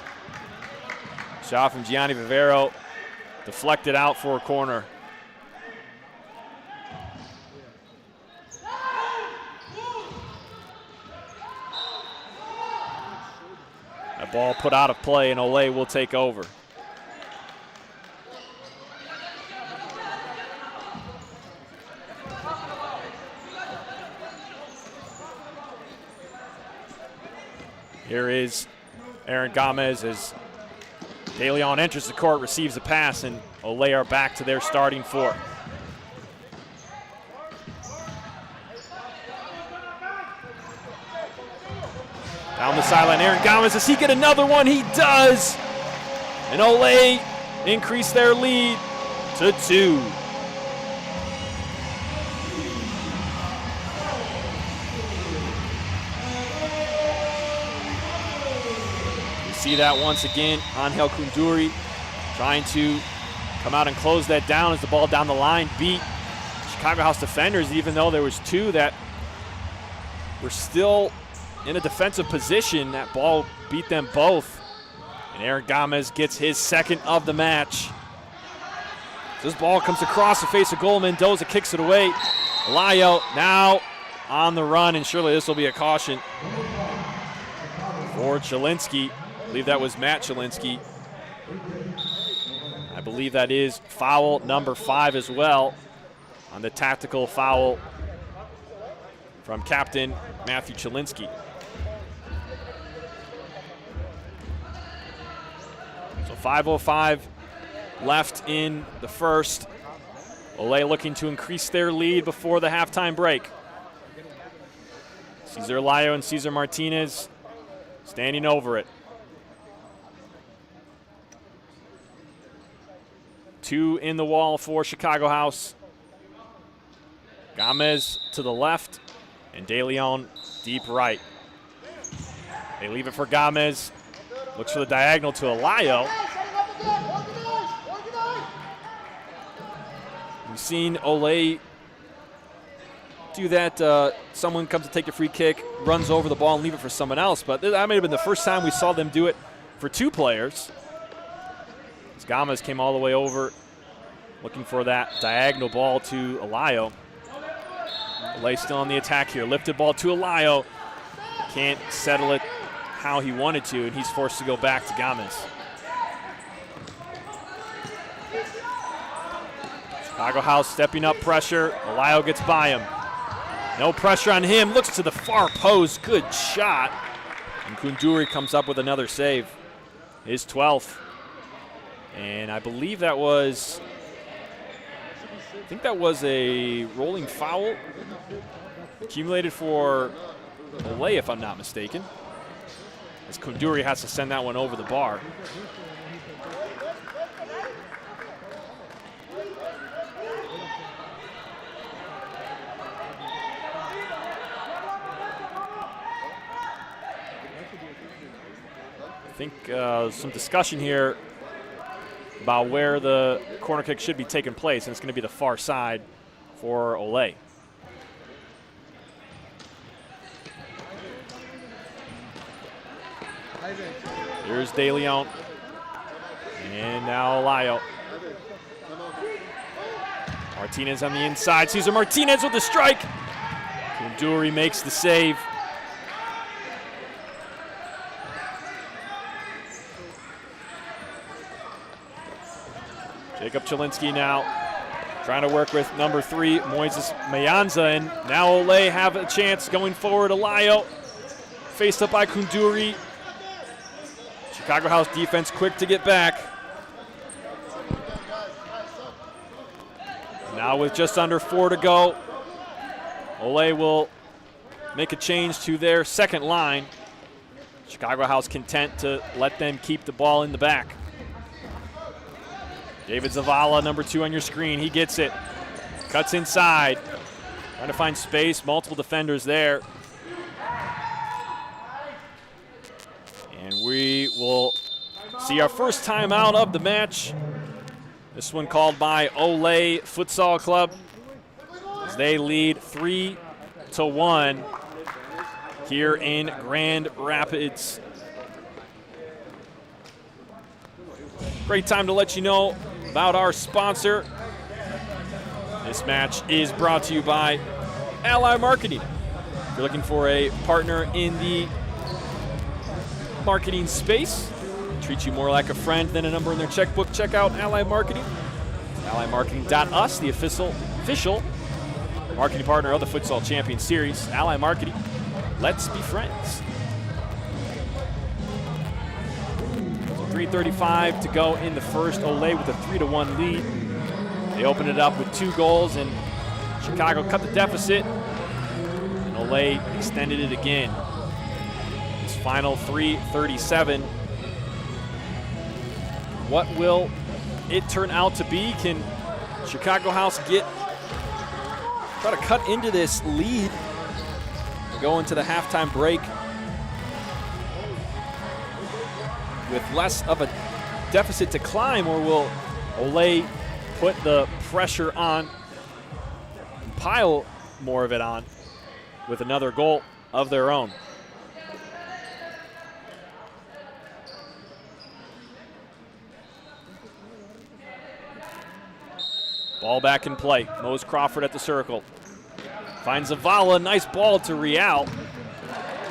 Shot from Gianni Vivero, deflected out for a corner. That ball put out of play, and Ole will take over. Here is Aaron Gomez as De Leon enters the court, receives a pass, and Ole are back to their starting 4. Down the sideline, Aaron Gomez, does he get another one? He does! And Ole increase their lead to 2. See that once again, Angel Kunduri trying to come out and close that down as the ball down the line beat Chicago House defenders, even though there was 2 that were still in a defensive position. That ball beat them both. And Aaron Gomez gets his 2nd of the match. This ball comes across the face of goal. Mendoza kicks it away. Alayo now on the run, and surely this will be a caution for Chilinsky. I believe that was Matt Chilinsky. I believe that is foul number 5 as well on the tactical foul from Captain Matthew Chilinsky. So 5:05 left in the first. Ole looking to increase their lead before the halftime break. Cesar Alayo and Cesar Martinez standing over it. 2 in the wall for Chicago House. Gomez to the left and De Leon deep right. They leave it for Gomez. Looks for the diagonal to Alayo. We've seen Ole do that. Someone comes to take a free kick, runs over the ball and leave it for someone else. But that may have been the first time we saw them do it for 2 players. Gomez came all the way over, looking for that diagonal ball to Alayo. Ole still on the attack here. Lifted ball to Alayo. Can't settle it how he wanted to, and he's forced to go back to Gomez. Chicago House stepping up pressure. Alayo gets by him. No pressure on him. Looks to the far post. Good shot. And Kunduri comes up with another save. His 12th. And I believe that was, I think that was a rolling foul accumulated for Ole, if I'm not mistaken, as Kunduri has to send that one over the bar. I think some discussion here about where the corner kick should be taking place, and it's going to be the far side for Ole. Here's De Leon, and now Alayo. Martinez on the inside. Cesar Martinez with the strike. Kunduri makes the save. Jacob Chilinsky now trying to work with number 3, Moises Mayanza, and now Ole have a chance going forward. Alayo faced up by Kunduri. Chicago House defense quick to get back. Now with just under 4 to go, Ole will make a change to their second line. Chicago House content to let them keep the ball in the back. David Zavala, number 2 on your screen. He gets it. Cuts inside. Trying to find space. Multiple defenders there. And we will see our first timeout of the match. This one called by Ole Futsal Club, as they lead 3-1 here in Grand Rapids. Great time to let you know about our sponsor. This match is brought to you by Ally Marketing. If you're looking for a partner in the marketing space, treat you more like a friend than a number in their checkbook, check out Ally Marketing. AllyMarketing.us, the official marketing partner of the Futsal Champions Series. Ally Marketing, let's be friends. 3:35 to go in the first. Ole with a 3-1 lead. They opened it up with 2 goals, and Chicago cut the deficit, and Ole extended it again. This final 3:37. What will it turn out to be? Can Chicago House try to cut into this lead and go into the halftime break with less of a deficit to climb, or will Ole put the pressure on, pile more of it on with another goal of their own? Ball back in play. Mose Crawford at the circle. Finds Zavala. Nice ball to Real.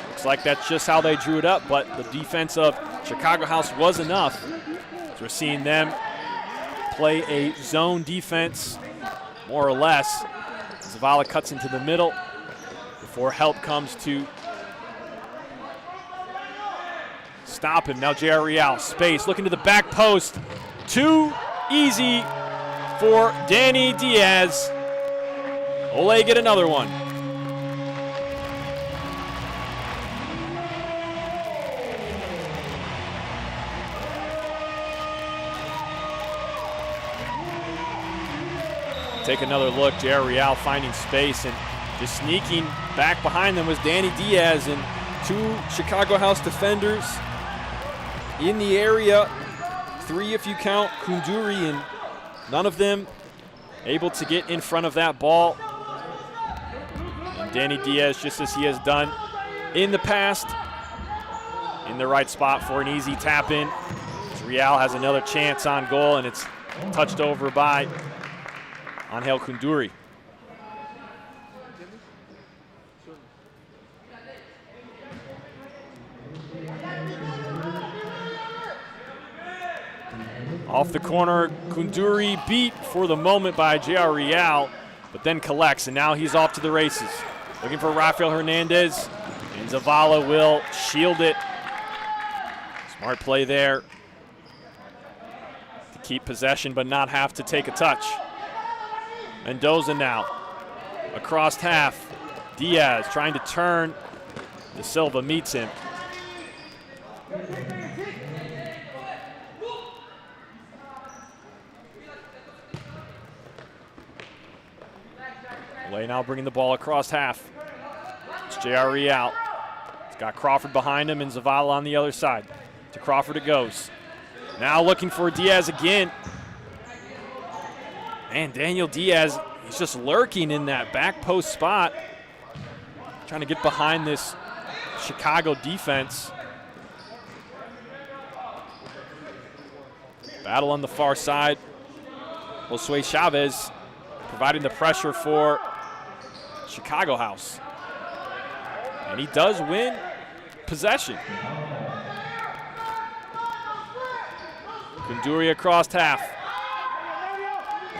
Looks like that's just how they drew it up, but the defense of Chicago House was enough. So we're seeing them play a zone defense, more or less. Zavala cuts into the middle before help comes to stop him. Now J.R. Real, space, looking to the back post. Too easy for Danny Diaz. Ole get another one. Take another look. J.R. Real finding space, and just sneaking back behind them was Danny Diaz, and 2 Chicago House defenders in the area. 3 if you count Kunduri, and none of them able to get in front of that ball. And Danny Diaz, just as he has done in the past, in the right spot for an easy tap in. Real has another chance on goal, and it's touched over by Angel Kunduri. Off the corner, Kunduri beat for the moment by J.R. Real, but then collects, and now he's off to the races. Looking for Rafael Hernandez, and Zavala will shield it. Smart play there to keep possession but not have to take a touch. Mendoza now across half. Diaz trying to turn. De Silva meets him. Ole now bringing the ball across half. It's J.R. Real. He's got Crawford behind him and Zavala on the other side. To Crawford it goes. Now looking for Diaz again. And Daniel Diaz, he's just lurking in that back post spot, trying to get behind this Chicago defense. Battle on the far side. Josue Chavez providing the pressure for Chicago House. And he does win possession. Kunduri across half.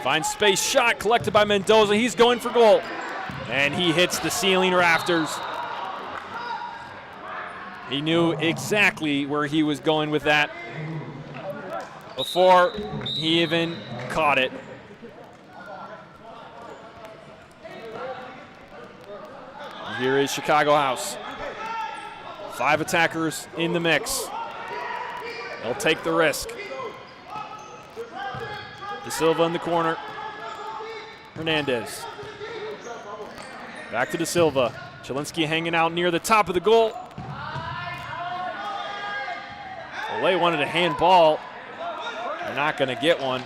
Finds space, shot collected by Mendoza. He's going for goal. And he hits the ceiling rafters. He knew exactly where he was going with that before he even caught it. And here is Chicago House. 5 attackers in the mix. They'll take the risk. De Silva in the corner. Hernandez. Back to De Silva. Chelinski hanging out near the top of the goal. Ole wanted a handball. They're not going to get one.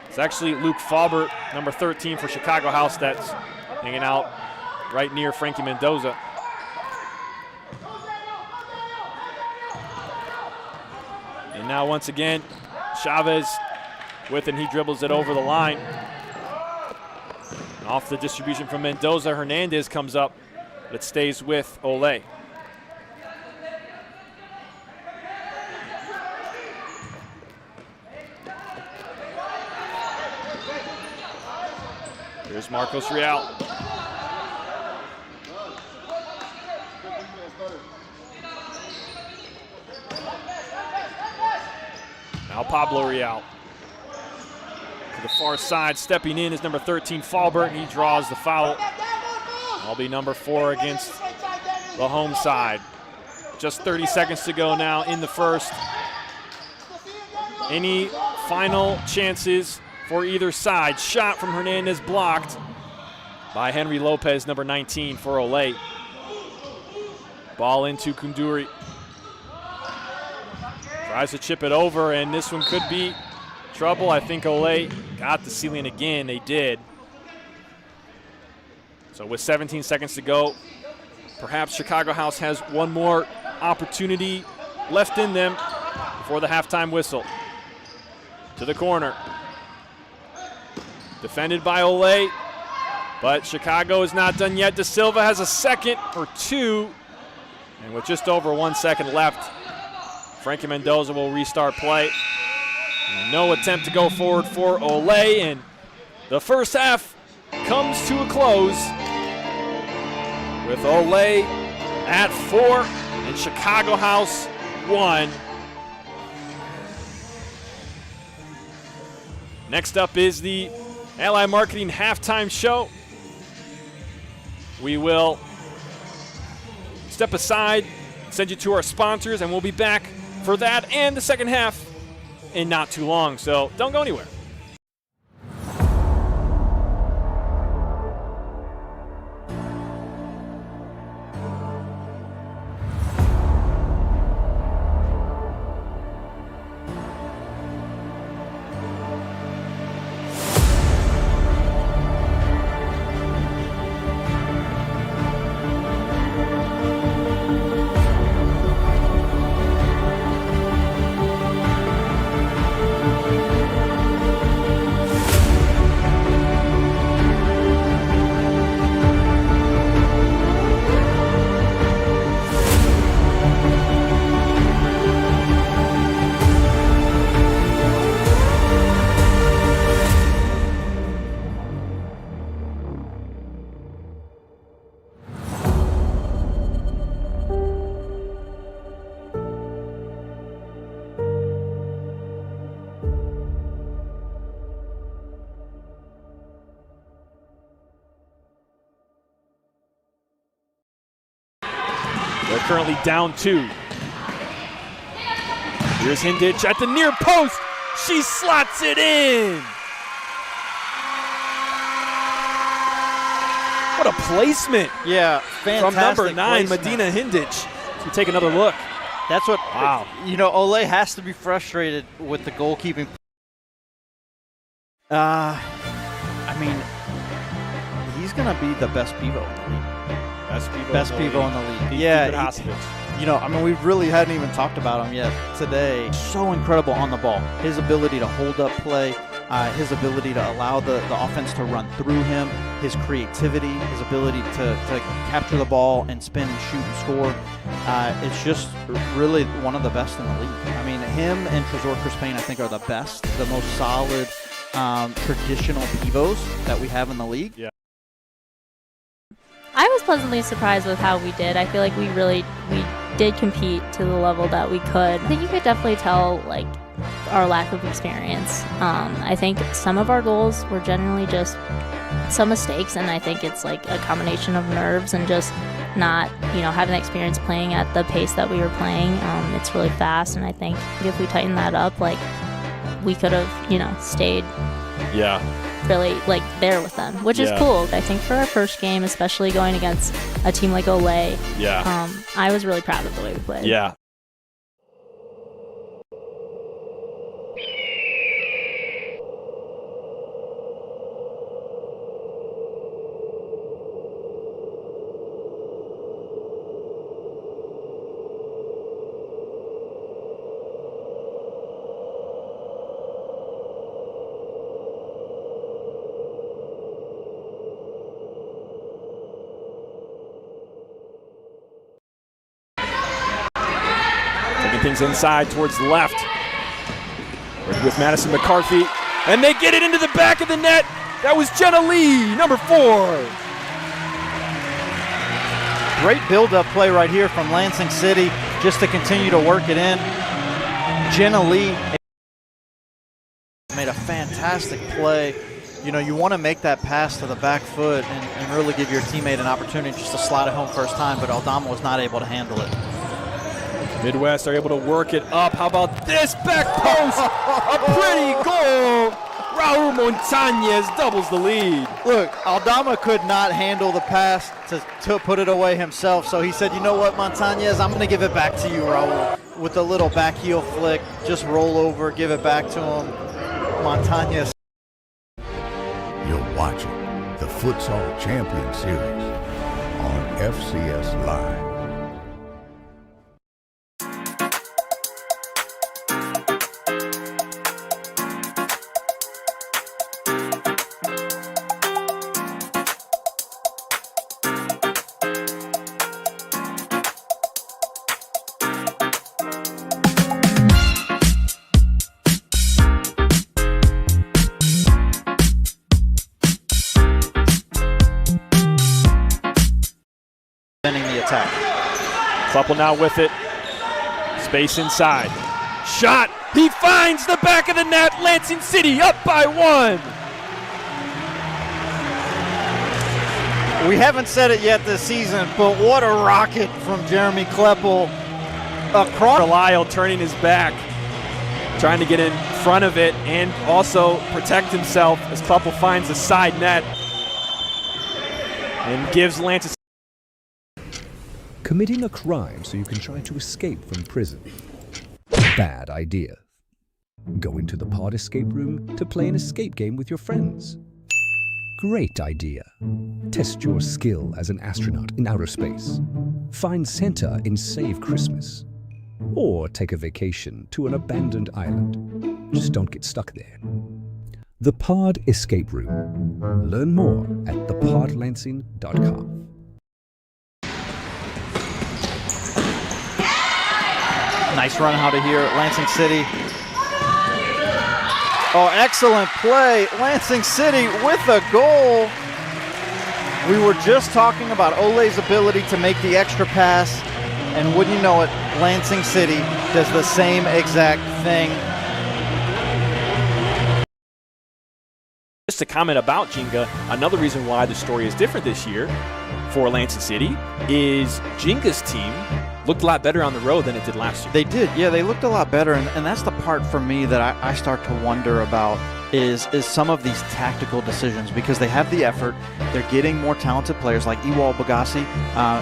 It's actually Luke Faubert, number 13 for Chicago House, that's hanging out right near Frankie Mendoza. And now once again, Chavez with it, and he dribbles it over the line. And off the distribution from Mendoza, Hernandez comes up, but it stays with Ole. Here's Marcos Real. Now Pablo Real. To the far side, stepping in is number 13, Fahlberg. He draws the foul. That'll be number 4 against the home side. Just 30 seconds to go now in the first. Any final chances for either side? Shot from Hernandez blocked by Henry Lopez, number 19 for Ole. Ball into Kunduri. Tries to chip it over, and this one could be trouble. I think Ole got the ceiling again. They did. So with 17 seconds to go, perhaps Chicago House has one more opportunity left in them before the halftime whistle. To the corner. Defended by Ole, but Chicago is not done yet. De Silva has a second or two, and with just over 1 second left, Frankie Mendoza will restart play. And no attempt to go forward for Ole, and the first half comes to a close with Ole at 4 and Chicago House 1. Next up is the Ally Marketing halftime show. We will step aside, send you to our sponsors, and we'll be back for that and the second half in not too long. So don't go anywhere. They're currently down 2. Here's Hindich at the near post. She slots it in. What a placement. Yeah, fantastic. From number 9, placement. Medina Hindich. We take another look. That's what, wow. You know, Ole has to be frustrated with the goalkeeping. I mean, he's going to be the best pivot in the league. Best pivot in the league. Yeah, you know, I mean, we really hadn't even talked about him yet today. So incredible on the ball. His ability to hold up play, his ability to allow the offense to run through him, his creativity, his ability to capture the ball and spin and shoot and score. It's just really one of the best in the league. I mean, him and Trezor Crispane, I think, are the best, the most solid traditional pivots that we have in the league. Yeah. I was pleasantly surprised with how we did. I feel like we did compete to the level that we could. I think you could definitely tell like our lack of experience. I think some of our goals were generally just some mistakes, and I think it's like a combination of nerves and just not, you know, having the experience playing at the pace that we were playing. It's really fast, and I think if we tighten that up, like we could have, you know, stayed. Yeah. Really like there with them, which is cool. I think for our first game, especially going against a team like Ole, I was really proud of the way we played. Yeah. Things inside towards the left. Working with Madison McCarthy. And they get it into the back of the net. That was Jenna Lee, number 4. Great build-up play right here from Lansing City just to continue to work it in. Jenna Lee made a fantastic play. You know, you want to make that pass to the back foot and really give your teammate an opportunity just to slide it home first time, but Aldama was not able to handle it. Midwest are able to work it up. How about this back post? A pretty goal. Raul Montañez doubles the lead. Look, Aldama could not handle the pass to put it away himself, so he said, you know what, Montañez, I'm going to give it back to you, Raul. With a little back heel flick, just roll over, give it back to him. Montañez. You're watching the Futsal Champions Series on FCS Live. The attack. Kluppel now with it. Space inside. Shot. He finds the back of the net. Lansing City up by 1. We haven't said it yet this season, but what a rocket from Jeremy Kluppel across. Lyle turning his back, trying to get in front of it and also protect himself as Kluppel finds the side net and gives Lansing. Committing a crime so you can try to escape from prison. Bad idea. Going to the pod escape room to play an escape game with your friends. Great idea. Test your skill as an astronaut in outer space. Find Santa in Save Christmas. Or take a vacation to an abandoned island. Just don't get stuck there. The Pod Escape Room. Learn more at thepodlansing.com. Nice run out of here at Lansing City. Oh, excellent play. Lansing City with a goal. We were just talking about Ole's ability to make the extra pass, and wouldn't you know it, Lansing City does the same exact thing. Just to comment about Jinga, another reason why the story is different this year for Lansing City is Jinga's team looked a lot better on the road than it did last year. They did, yeah, they looked a lot better, and that's the part for me that I start to wonder about is some of these tactical decisions, because they have the effort, they're getting more talented players like Ewal Bagasi.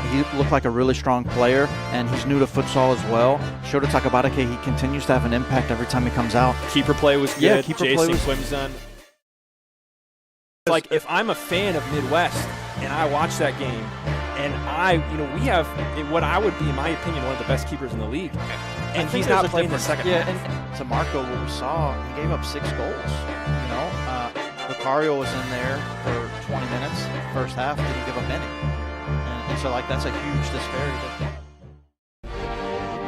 He looked like a really strong player, and he's new to futsal as well. Shota Takabarake, he continues to have an impact every time he comes out. Keeper play was good. Yeah, keeper play Jason was Quimzon. Like, if I'm a fan of Midwest and I watch that game, and we have what I would be, in my opinion, one of the best keepers in the league, and he's not playing the second half. And to Marco, what we saw, he gave up 6 goals. Lucario was in there for 20 minutes. First half, didn't give up any. And so, that's a huge disparity.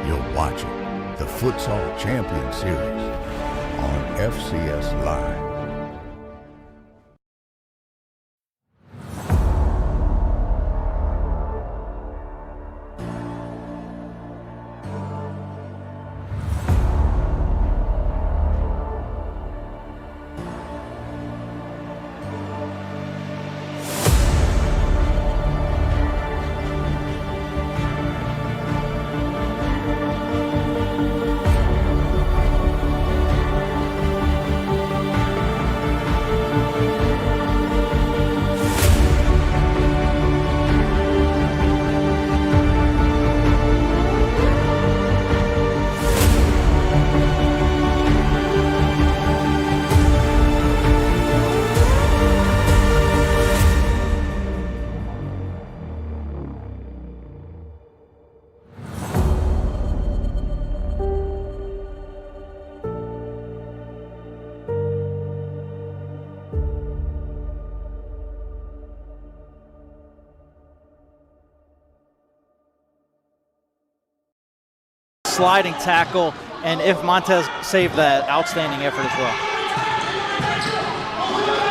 You're watching the Futsal Champions Series on FCS Live. Sliding tackle, and if Montez saved that, outstanding effort as well.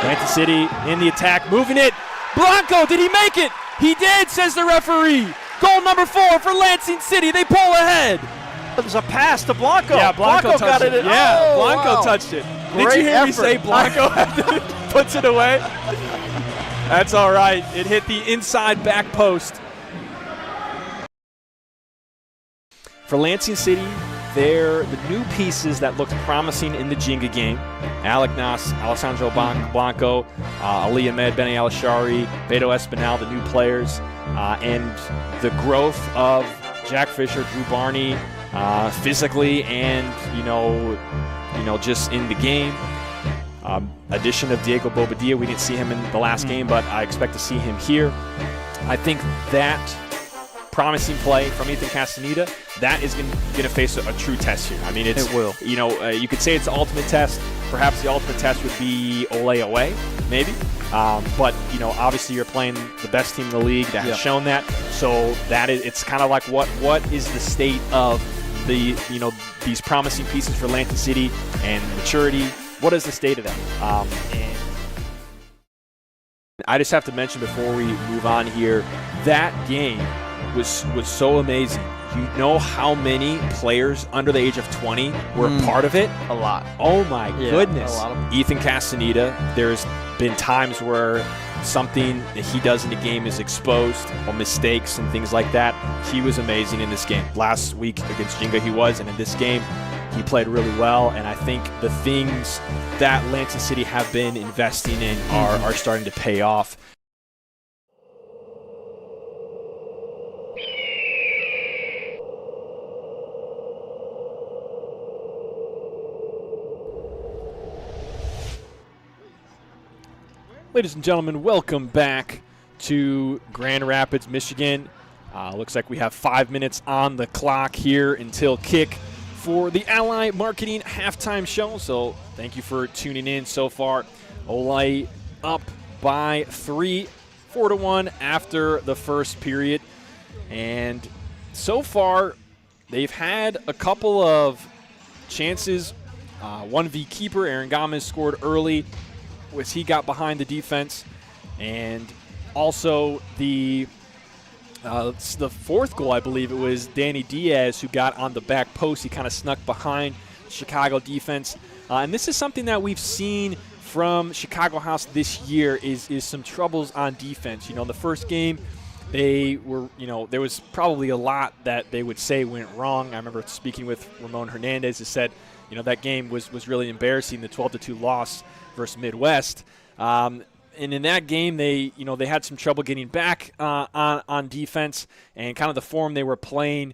Lansing City in the attack, moving it. Blanco, did he make it? He did, says the referee. Goal number 4 for Lansing City. They pull ahead. There's a pass to Blanco. Yeah, Blanco got touched it. it. Yeah, Oh, Blanco wow. touched it. Great Did you hear me effort. say Blanco puts it away? That's all right. It hit the inside back post. For Lansing City, they're the new pieces that looked promising in the Jenga game. Alec Nas, Alessandro Blanco, Ali Ahmed, Benny Alashari, Beto Espinal, the new players, and the growth of Jack Fisher, Drew Barney, physically and just in the game. Addition of Diego Bobadilla, we didn't see him in the last game, but I expect to see him here. I think that promising play from Ethan Castaneda, that is going to face a true test here. I mean, it will. You could say it's the ultimate test. Perhaps the ultimate test would be Ole away, maybe. But obviously you're playing the best team in the league that has shown that. So it's kind of like what is the state of these promising pieces for Lansing City and maturity. What is the state of that? And I just have to mention before we move on here, that game was so amazing. You know how many players under the age of 20 were part of it? A lot. Oh my goodness. A lot of them. Ethan Castaneda, there's been times where something that he does in the game is exposed, or mistakes and things like that. He was amazing in this game. Last week against Jenga he was, and in this game he played really well, and I think the things that Lansing City have been investing in are starting to pay off. Ladies and gentlemen, welcome back to Grand Rapids, Michigan. Looks like we have 5 minutes on the clock here until kick for the Ally Marketing halftime show. So thank you for tuning in so far. Ole up by 3, 4-1 after the first period. And so far, they've had a couple of chances. 1v keeper, Aaron Gomez scored early as he got behind the defense. And also the fourth goal, I believe it was Danny Diaz who got on the back post. He kind of snuck behind Chicago defense. And this is something that we've seen from Chicago House this year is some troubles on defense. The first game, they were, there was probably a lot that they would say went wrong. I remember speaking with Ramon Hernandez who said, that game was really embarrassing, the 12-2 loss versus Midwest. And in that game, they had some trouble getting back on defense, and kind of the form they were playing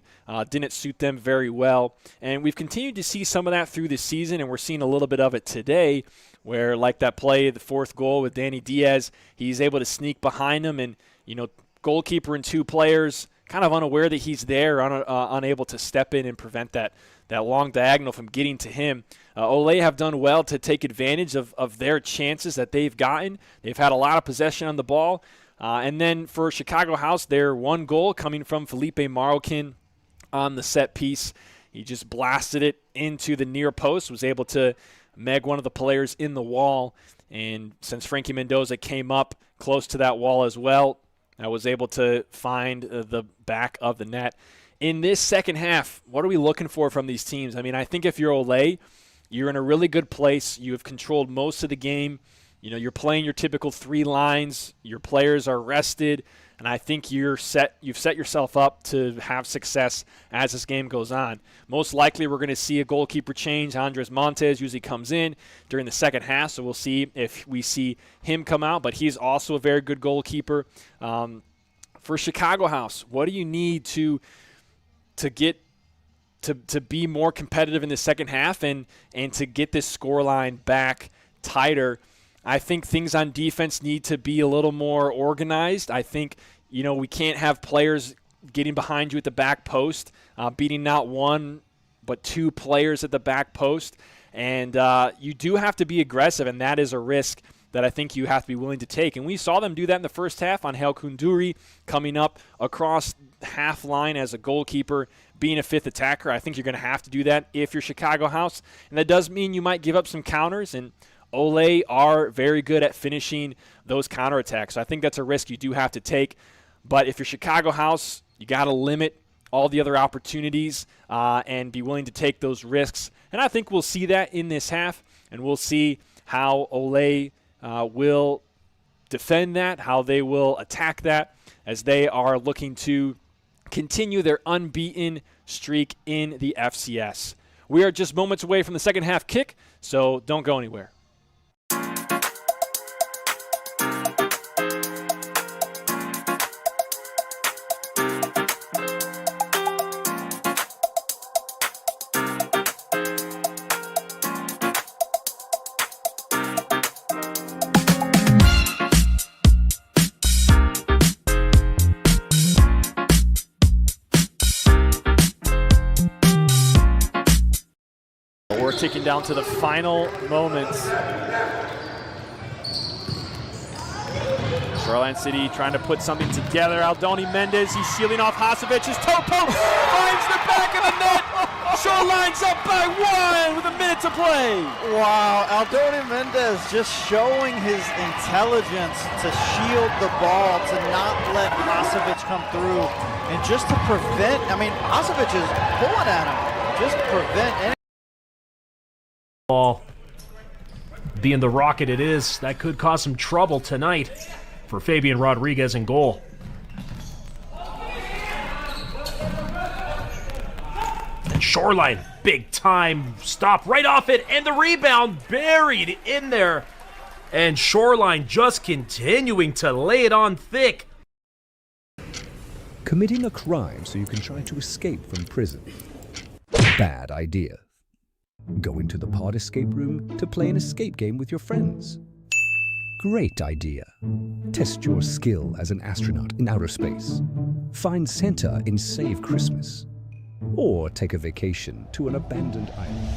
didn't suit them very well. And we've continued to see some of that through the season, and we're seeing a little bit of it today, where like that play, the fourth goal with Danny Diaz, he's able to sneak behind him, and goalkeeper and two players kind of unaware that he's there, unable to step in and prevent that long diagonal from getting to him. Ole have done well to take advantage of their chances that they've gotten. They've had a lot of possession on the ball. And then for Chicago House, their one goal coming from Felipe Marroquin on the set piece. He just blasted it into the near post, was able to meg one of the players in the wall. And since Frankie Mendoza came up close to that wall as well, I was able to find the back of the net. In this second half, what are we looking for from these teams? I mean, I think if you're Ole, you're in a really good place. You have controlled most of the game. You're playing your typical three lines. Your players are rested, and I think you've set yourself up to have success as this game goes on. Most likely, we're going to see a goalkeeper change. Andres Montes usually comes in during the second half, so we'll see if we see him come out. But he's also a very good goalkeeper. For Chicago House, what do you need to get to be more competitive in the second half and to get this scoreline back tighter? I think things on defense need to be a little more organized. I think, we can't have players getting behind you at the back post, beating not one but two players at the back post. And you do have to be aggressive, and that is a risk that I think you have to be willing to take. And we saw them do that in the first half on Hale Kunduri coming up across half line as a goalkeeper, being a fifth attacker. I think you're going to have to do that if you're Chicago House. And that does mean you might give up some counters, and Ole are very good at finishing those counterattacks. So I think that's a risk you do have to take. But if you're Chicago House, you got to limit all the other opportunities and be willing to take those risks. And I think we'll see that in this half, and we'll see how Ole will defend that, how they will attack that as they are looking to continue their unbeaten streak in the FCS. We are just moments away from the second half kick, so don't go anywhere. We're ticking down to the final moments. Shoreline City trying to put something together. Aldoni Mendez, he's shielding off Hasovic. His toe poke finds the back of the net. Shoreline's up by 1 with a minute to play. Wow, Aldoni Mendez just showing his intelligence to shield the ball, to not let Hasovic come through, and just to prevent, I mean, Hasovic is pulling at him, just prevent any. Ball being the rocket it is, that could cause some trouble tonight for Fabian Rodriguez in goal. And Shoreline, big time stop right off it, and the rebound buried in there. And Shoreline just continuing to lay it on thick. Committing a crime so you can try to escape from prison. Bad idea. Go into the pod escape room to play an escape game with your friends. Great idea. Test your skill as an astronaut in outer space. Find Santa in Save Christmas. Or take a vacation to an abandoned island.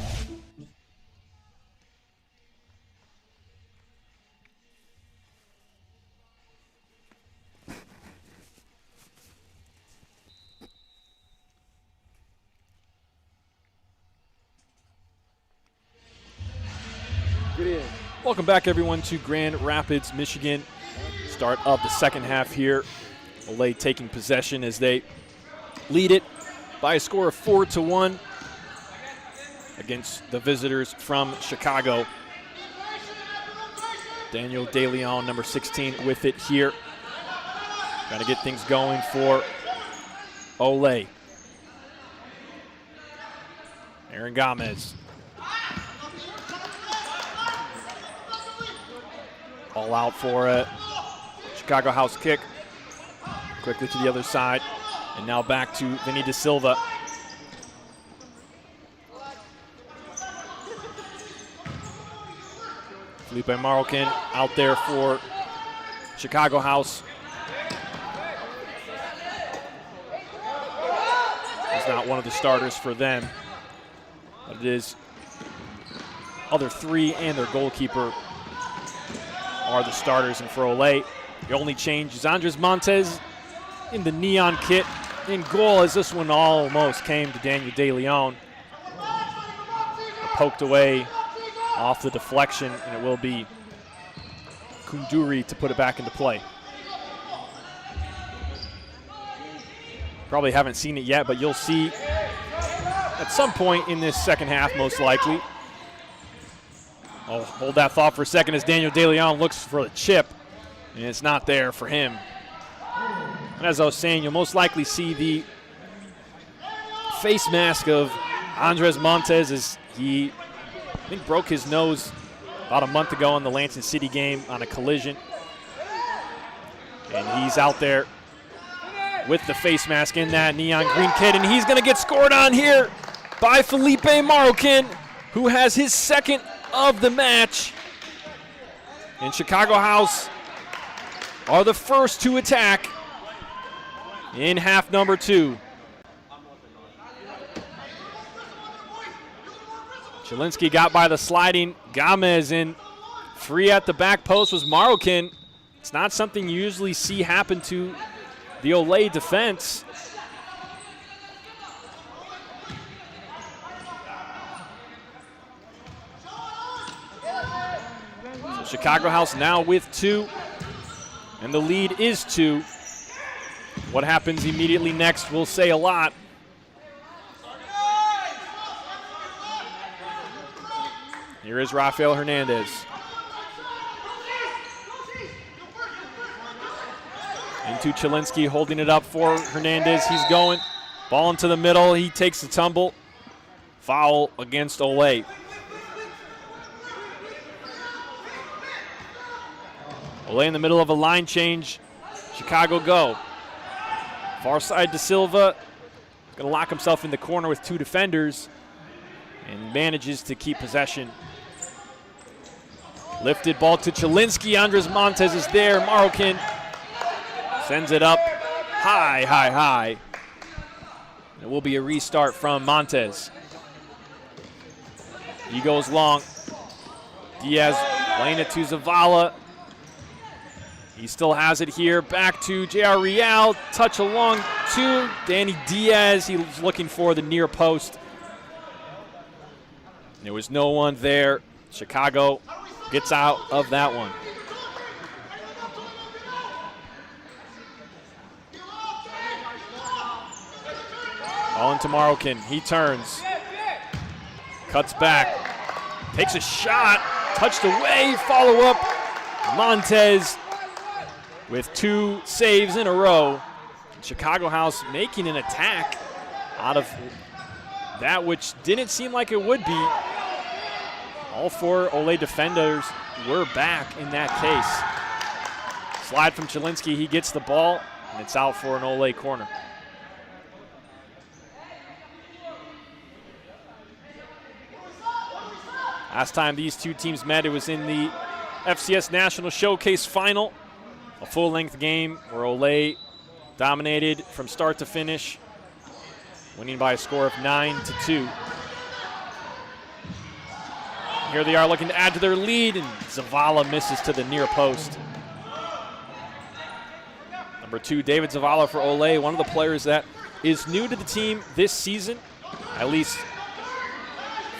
Welcome back, everyone, to Grand Rapids, Michigan. Start of the second half here. Ole taking possession as they lead it by a score of 4-1 against the visitors from Chicago. Daniel De Leon, number 16, with it here. Trying to get things going for Ole. Aaron Gomez. All out for a Chicago house kick. Quickly to the other side. And now back to Vinny De Silva. Felipe Marroquin out there for Chicago house. He's not one of the starters for them, but it is other three and their goalkeeper are the starters. And for Ole, the only change is Andres Montes in the neon kit in goal, as this one almost came to Daniel De Leon. Poked away off the deflection, and it will be Kunduri to put it back into play. Probably haven't seen it yet, but you'll see at some point in this second half, most likely. I'll hold that thought for a second as Daniel De Leon looks for the chip, and it's not there for him. And as I was saying, you'll most likely see the face mask of Andres Montes as he, I think, broke his nose about a month ago in the Lansing City game on a collision. And he's out there with the face mask in that neon green kit, and he's going to get scored on here by Felipe Marroquin, who has his second of the match. And Chicago House are the first to attack in half number 2. Chelinski got by the sliding Gomez, in free at the back post was Marroquin. It's not something you usually see happen to the Ole defense. So Chicago House now with 2, and the lead is 2. What happens immediately next will say a lot. Here is Rafael Hernandez. Into Chilinsky, holding it up for Hernandez. He's going. Ball into the middle. He takes the tumble. Foul against Ole. Ole in the middle of a line change. Chicago go. Far side to Silva. Going to lock himself in the corner with 2 defenders and manages to keep possession. Lifted ball to Chilinsky. Andres Montez is there. Marroquin sends it up high, high, high. It will be a restart from Montez. He goes long. Diaz playing it to Zavala. He still has it here. Back to J.R. Real. Touch along to Danny Diaz. He was looking for the near post. There was no one there. Chicago gets out of that one. Ball into Marroquin. He turns. Cuts back. Takes a shot. Touched away. Follow up. Montez with 2 saves in a row. Chicago House making an attack out of that which didn't seem like it would be. All 4 Ole defenders were back in that case. Slide from Chilinsky. He gets the ball, and it's out for an Ole corner. Last time these 2 teams met, it was in the FCS National Showcase Final, a full-length game where Ole dominated from start to finish, winning by a score of 9-2. Here they are looking to add to their lead, and Zavala misses to the near post. Number 2, David Zavala for Ole, one of the players that is new to the team this season, at least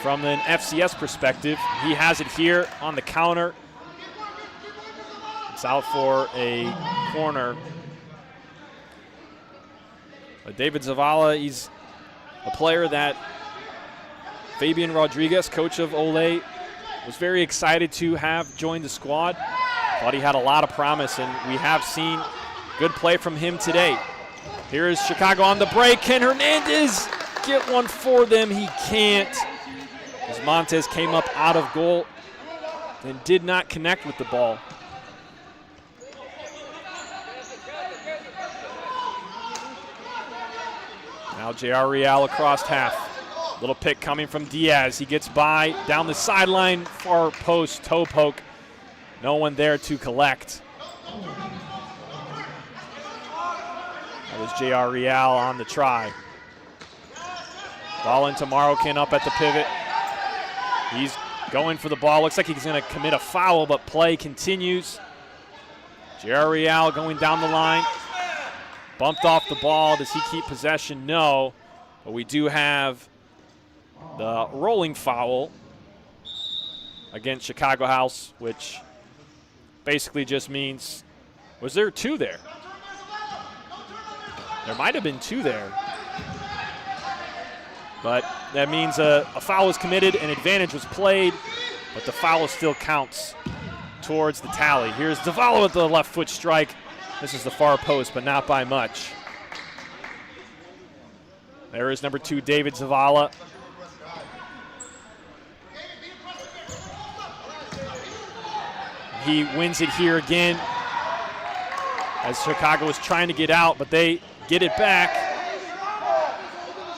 from an FCS perspective. He has it here on the counter. It's out for a corner. But David Zavala, he's a player that Fabian Rodriguez, coach of Ole, was very excited to have joined the squad. Thought he had a lot of promise, and we have seen good play from him today. Here is Chicago on the break. Can Hernandez get one for them? He can't, as Montez came up out of goal and did not connect with the ball. Now J.R. Real across half. Little pick coming from Diaz. He gets by down the sideline, far post, toe poke. No one there to collect. That was J.R. Real on the try. Ball into Marroquin up at the pivot. He's going for the ball. Looks like he's going to commit a foul, but play continues. J.R. Real going down the line. Bumped off the ball. Does he keep possession? No. But we do have the rolling foul against Chicago House, which basically just means, was there 2 there? There might have been 2 there. But that means a foul was committed, an advantage was played, but the foul still counts towards the tally. Here's Zavala with the left foot strike. This is the far post, but not by much. There is number 2, David Zavala. He wins it here again as Chicago is trying to get out, but they get it back.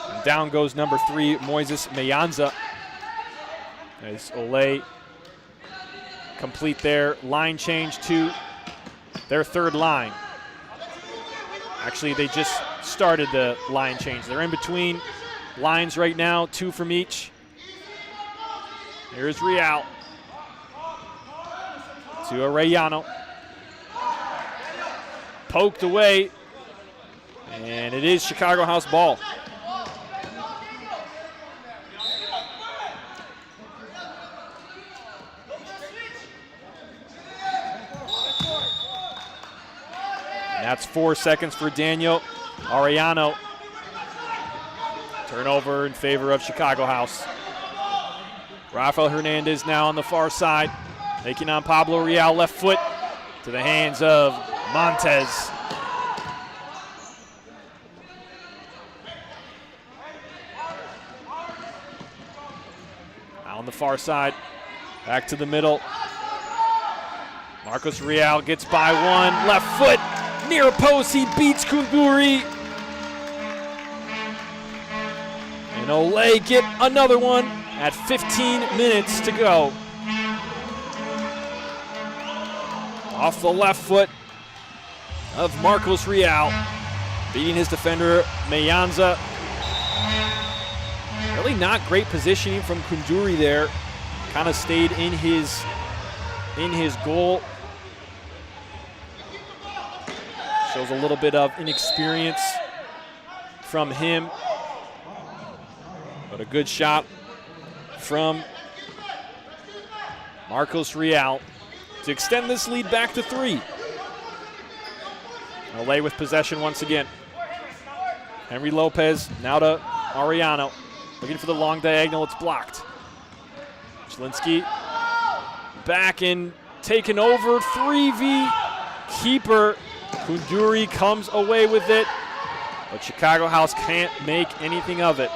And down goes number 3, Moises Mayanza, as Ole complete their line change to their 3rd line. Actually, they just started the line change. They're in between lines right now, 2 from each. Here's Real to Arellano. Poked away, and it is Chicago House ball. And that's 4 seconds for Daniel Arellano. Turnover in favor of Chicago House. Rafael Hernandez now on the far side, taking on Pablo Real, left foot to the hands of Montez. Now on the far side, back to the middle. Marcos Real gets by one, left foot, near post, he beats Kunduri. And Ole get another one at 15 minutes to go. Off the left foot of Marcos Real, beating his defender, Mayanza. Really not great positioning from Kunduri there. Kind of stayed in his goal. Shows a little bit of inexperience from him. But a good shot from Marcos Real to extend this lead back to 3. Ole with possession once again. Henry Lopez now to Ariano. Looking for the long diagonal, it's blocked. Schlinski back and taken over, 3v keeper. Kunduri comes away with it, but Chicago House can't make anything of it.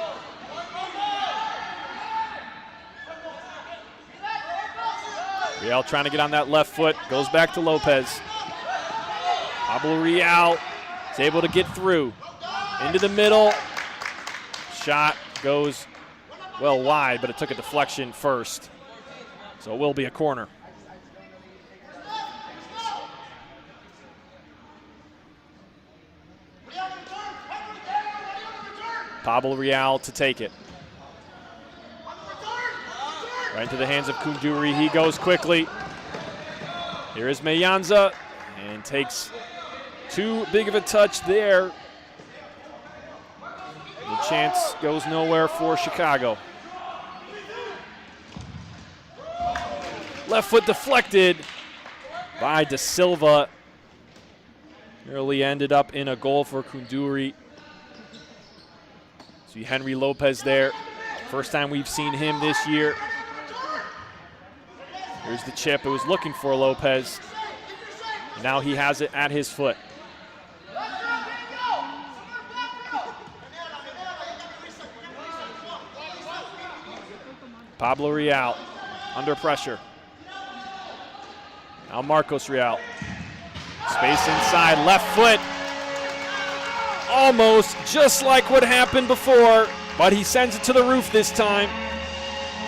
Real trying to get on that left foot, goes back to Lopez. Pablo Real is able to get through. Into the middle. Shot goes well wide, but it took a deflection first. So it will be a corner. Pablo Real to take it. Right into the hands of Kunduri. He goes quickly. Here is Mayanza and takes too big of a touch there. The chance goes nowhere for Chicago. Left foot deflected by De Silva. Nearly ended up in a goal for Kunduri. See Henry Lopez there. First time we've seen him this year. Here's the chip. It was looking for Lopez. And now he has it at his foot. Pablo Real under pressure. Now Marcos Real. Space inside, left foot. Almost just like what happened before, but he sends it to the roof this time.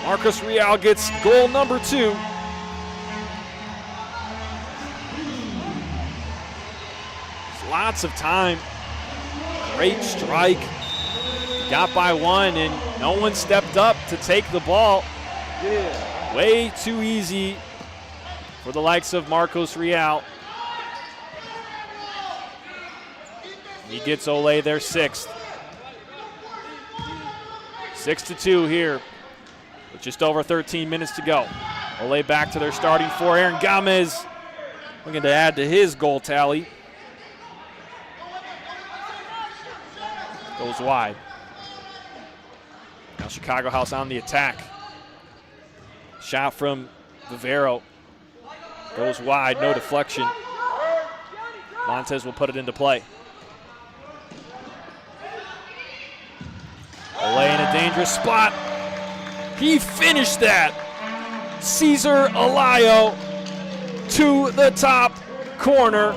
Marcos Real gets goal number 2. Lots of time. Great strike. Got by one, and no one stepped up to take the ball. Way too easy for the likes of Marcos Real. He gets Ole their 6th. 6-2 here with just over 13 minutes to go. Ole back to their starting 4. Aaron Gomez looking to add to his goal tally. Goes wide. Now Chicago House on the attack. Shot from Vivero. Goes wide, no deflection. Montez will put it into play. Ole in a dangerous spot. He finished that. Cesar Alayo to the top corner.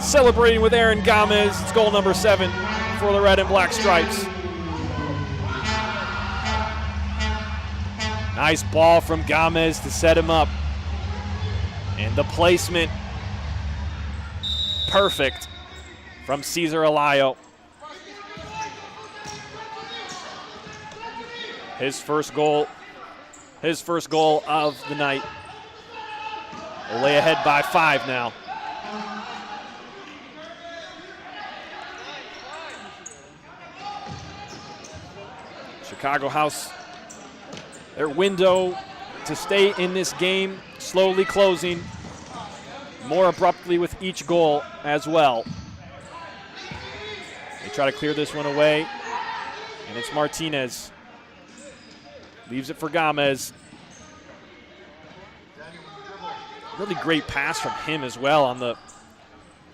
Celebrating with Aaron Gomez. It's goal number 7 for the red and black stripes. Nice ball from Gomez to set him up. And the placement, perfect from Cesar Alayo. His first goal of the night. Ole ahead by 5 now. Chicago House, their window to stay in this game slowly closing, more abruptly with each goal as well. They try to clear this one away, and it's Martinez. Leaves it for Gomez. Really great pass from him as well on the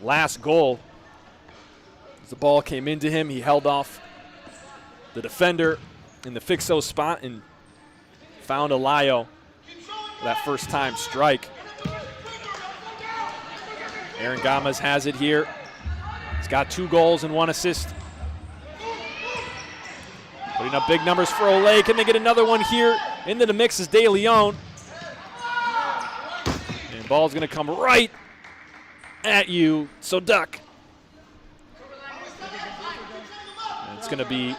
last goal. As the ball came into him, he held off the defender in the fixo spot and found Alayo for that first-time strike. Aaron Gomez has it here. He's got 2 goals and 1 assist. Putting up big numbers for Ole. Can they get another one here? Into the mix is De Leon. And ball's going to come right at you, so duck. And it's going to be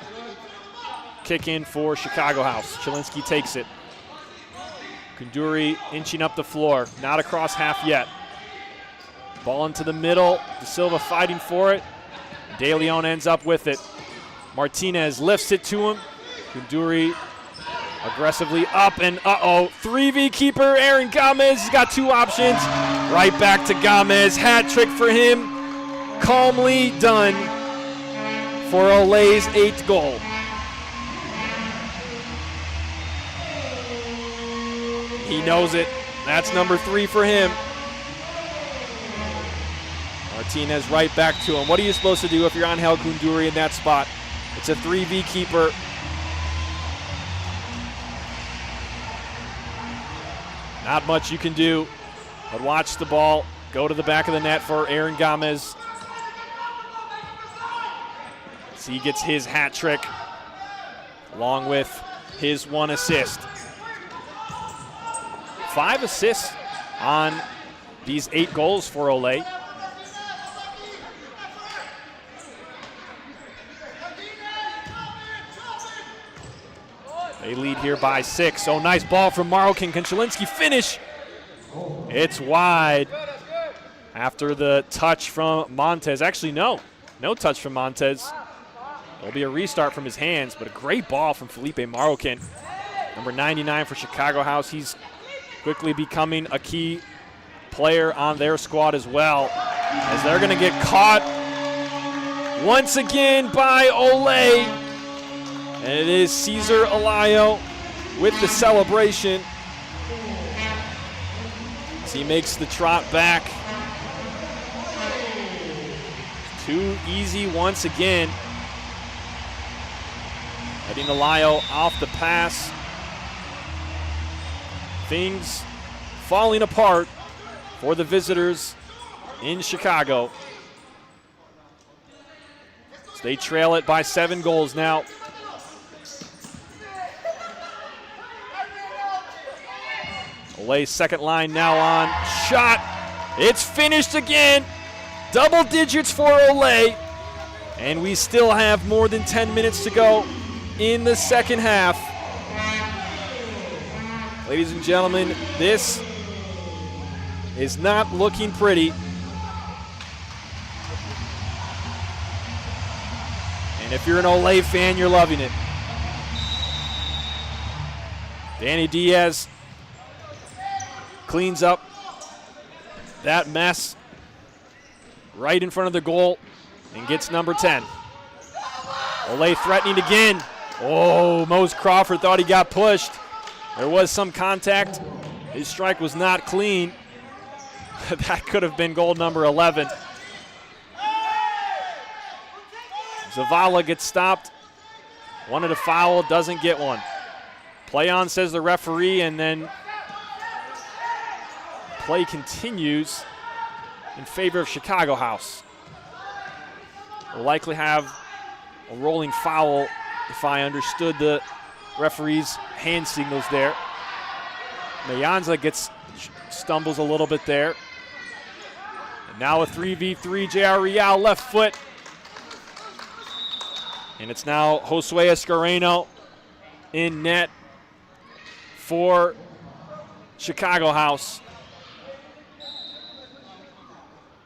kick in for Chicago House. Chilinski takes it. Kunduri inching up the floor. Not across half yet. Ball into the middle. De Silva fighting for it. De Leon ends up with it. Martinez lifts it to him. Kunduri aggressively up and 3v keeper Aaron Gomez has got 2 options. Right back to Gomez. Hat trick for him. Calmly done for Ole's 8th goal. He knows it. That's number 3 for him. Martinez right back to him. What are you supposed to do if you're Angel Kunduri in that spot? It's a 3v keeper. Not much you can do, but watch the ball go to the back of the net for Aaron Gomez. So he gets his hat trick along with his 1 assist. 5 assists on these 8 goals for Ole. They lead here by 6. Oh, nice ball from Marokin. Can Chilinski finish? It's wide after the touch from Montez. Actually, no touch from Montez. It'll be a restart from his hands, but a great ball from Felipe Marokin. Number 99 for Chicago House. He's quickly becoming a key player on their squad as well, as they're going to get caught once again by Ole. And it is Cesar Alayo with the celebration as he makes the trot back. Too easy once again. Heading Alayo off the pass. Things falling apart for the visitors in Chicago. So they trail it by 7 goals now. Ole's second line now on. Shot. It's finished again. Double digits for Ole. And we still have more than 10 minutes to go in the second half. Ladies and gentlemen, this is not looking pretty. And if you're an Ole fan, you're loving it. Danny Diaz cleans up that mess right in front of the goal and gets number 10. Ole threatening again. Oh, Mose Crawford thought he got pushed. There was some contact. His strike was not clean. That could have been goal number 11. Zavala gets stopped. Wanted a foul, doesn't get one. Play on, says the referee, and then play continues in favor of Chicago House. We'll likely have a rolling foul if I understood the referee's hand signals there. Mayanza stumbles a little bit there. And now a 3v3, J.R. Real left foot. And it's now Josue Escareno in net for Chicago House.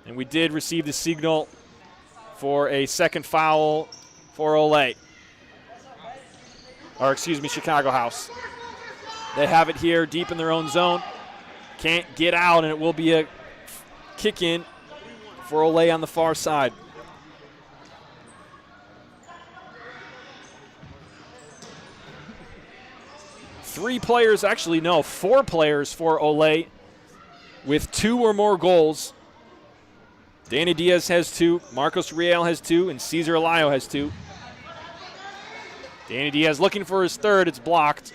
And we did receive the signal for a second foul for Ole. Or excuse me, Chicago House. They have it here deep in their own zone. Can't get out, and it will be a kick in for Ole on the far side. 4 players for Ole with 2 or more goals. Danny Diaz has 2, Marcos Real has 2, and Cesar Alayo has 2. Danny Diaz looking for his 3rd. It's blocked.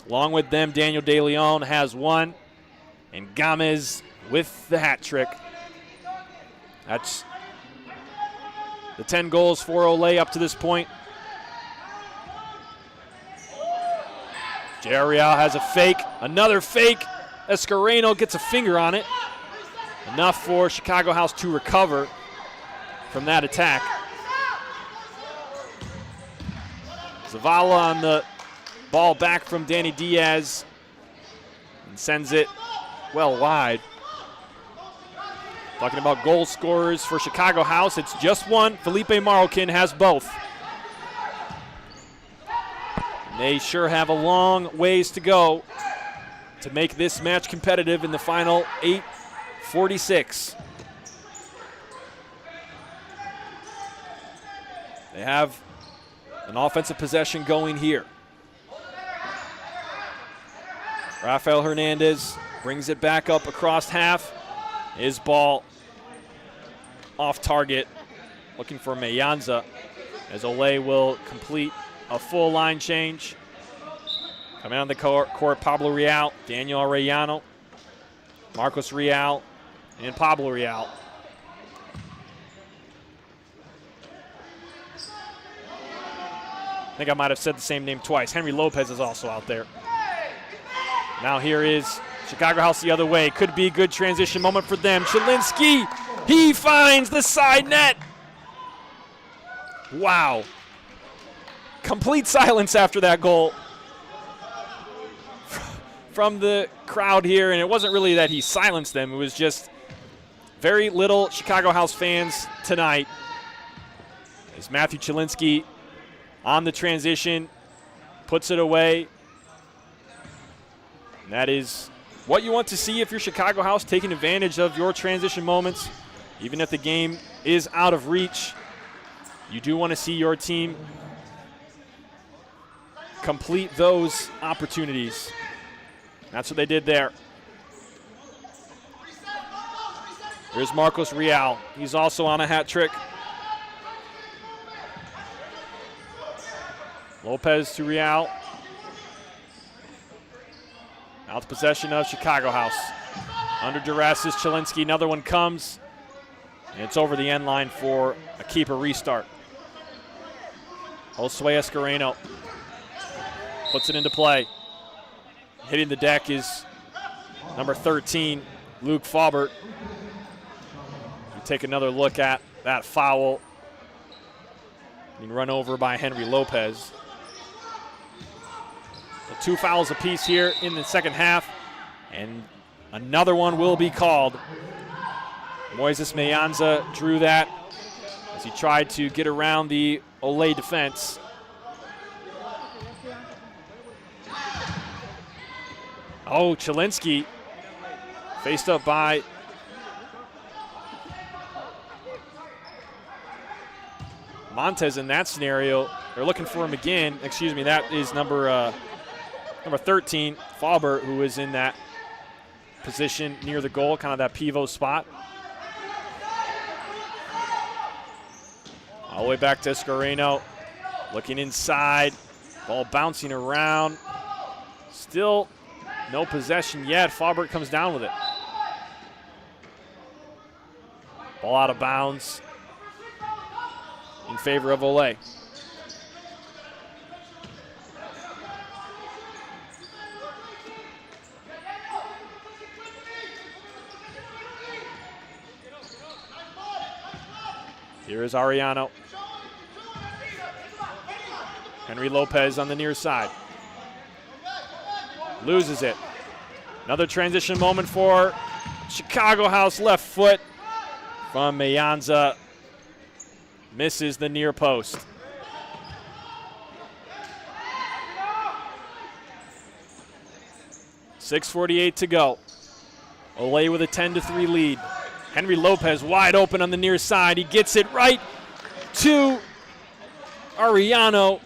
Along with them, Daniel De Leon has 1, and Gomez with the hat trick. That's the 10 goals for Ole up to this point. Villarreal has a fake, another fake. Escareno gets a finger on it. Enough for Chicago House to recover from that attack. Zavala on the ball back from Danny Diaz and sends it well wide. Talking about goal scorers for Chicago House, it's just one. Felipe Marroquin has both. And they sure have a long ways to go to make this match competitive in the final 8:46. They have an offensive possession going here. Rafael Hernandez brings it back up across half. His ball off target, looking for Mayanza, as Ole will complete a full line change. Coming on the court, Pablo Real, Daniel Arellano, Marcos Real, and Pablo Real. I think I might have said the same name twice. Henry Lopez is also out there. Now here is Chicago House the other way. Could be a good transition moment for them. Chelinski, he finds the side net. Wow. Complete silence after that goal from the crowd here, and it wasn't really that he silenced them. It was just very little Chicago House fans tonight. As Matthew Chelinski on the transition, puts it away. And that is what you want to see if you're Chicago House, taking advantage of your transition moments. Even if the game is out of reach, you do want to see your team complete those opportunities. That's what they did there. Here's Marcos Real. He's also on a hat trick. Lopez to Real. Now it's possession of Chicago House. Under duress is Chelinski. Another one comes. And it's over the end line for a keeper restart. Josue Escareno puts it into play. Hitting the deck is number 13, Luke Faubert. We take another look at that foul. Being run over by Henry Lopez. So 2 fouls apiece here in the second half, and another one will be called. Moises Mayanza drew that as he tried to get around the Ole defense. Oh, Chelinski faced up by Montez in that scenario. They're looking for him again. Excuse me, that is number 13, Faubert, who is in that position near the goal, kind of that pivot spot. All the way back to Escareno, looking inside, ball bouncing around. Still no possession yet. Faubert comes down with it. Ball out of bounds in favor of Ole. Here is Arellano. Henry Lopez on the near side. Loses it. Another transition moment for Chicago House. Left foot from Mayanza. Misses the near post. .6:48 to go. Ole with a 10-3 lead. Henry Lopez wide open on the near side. He gets it right to Arellano.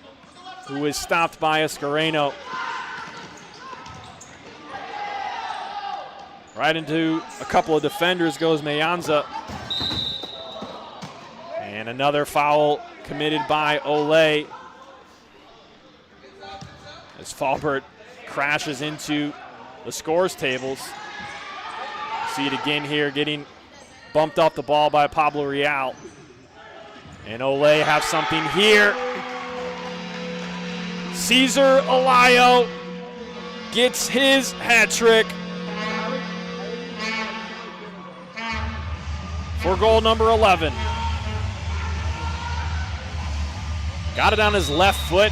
who is stopped by Escareno. Right into a couple of defenders goes Mayanza. And another foul committed by Ole. As Faubert crashes into the scores tables. See it again here, getting bumped off the ball by Pablo Real. And Ole have something here. Cesar Alayo gets his hat trick for goal number 11. Got it on his left foot,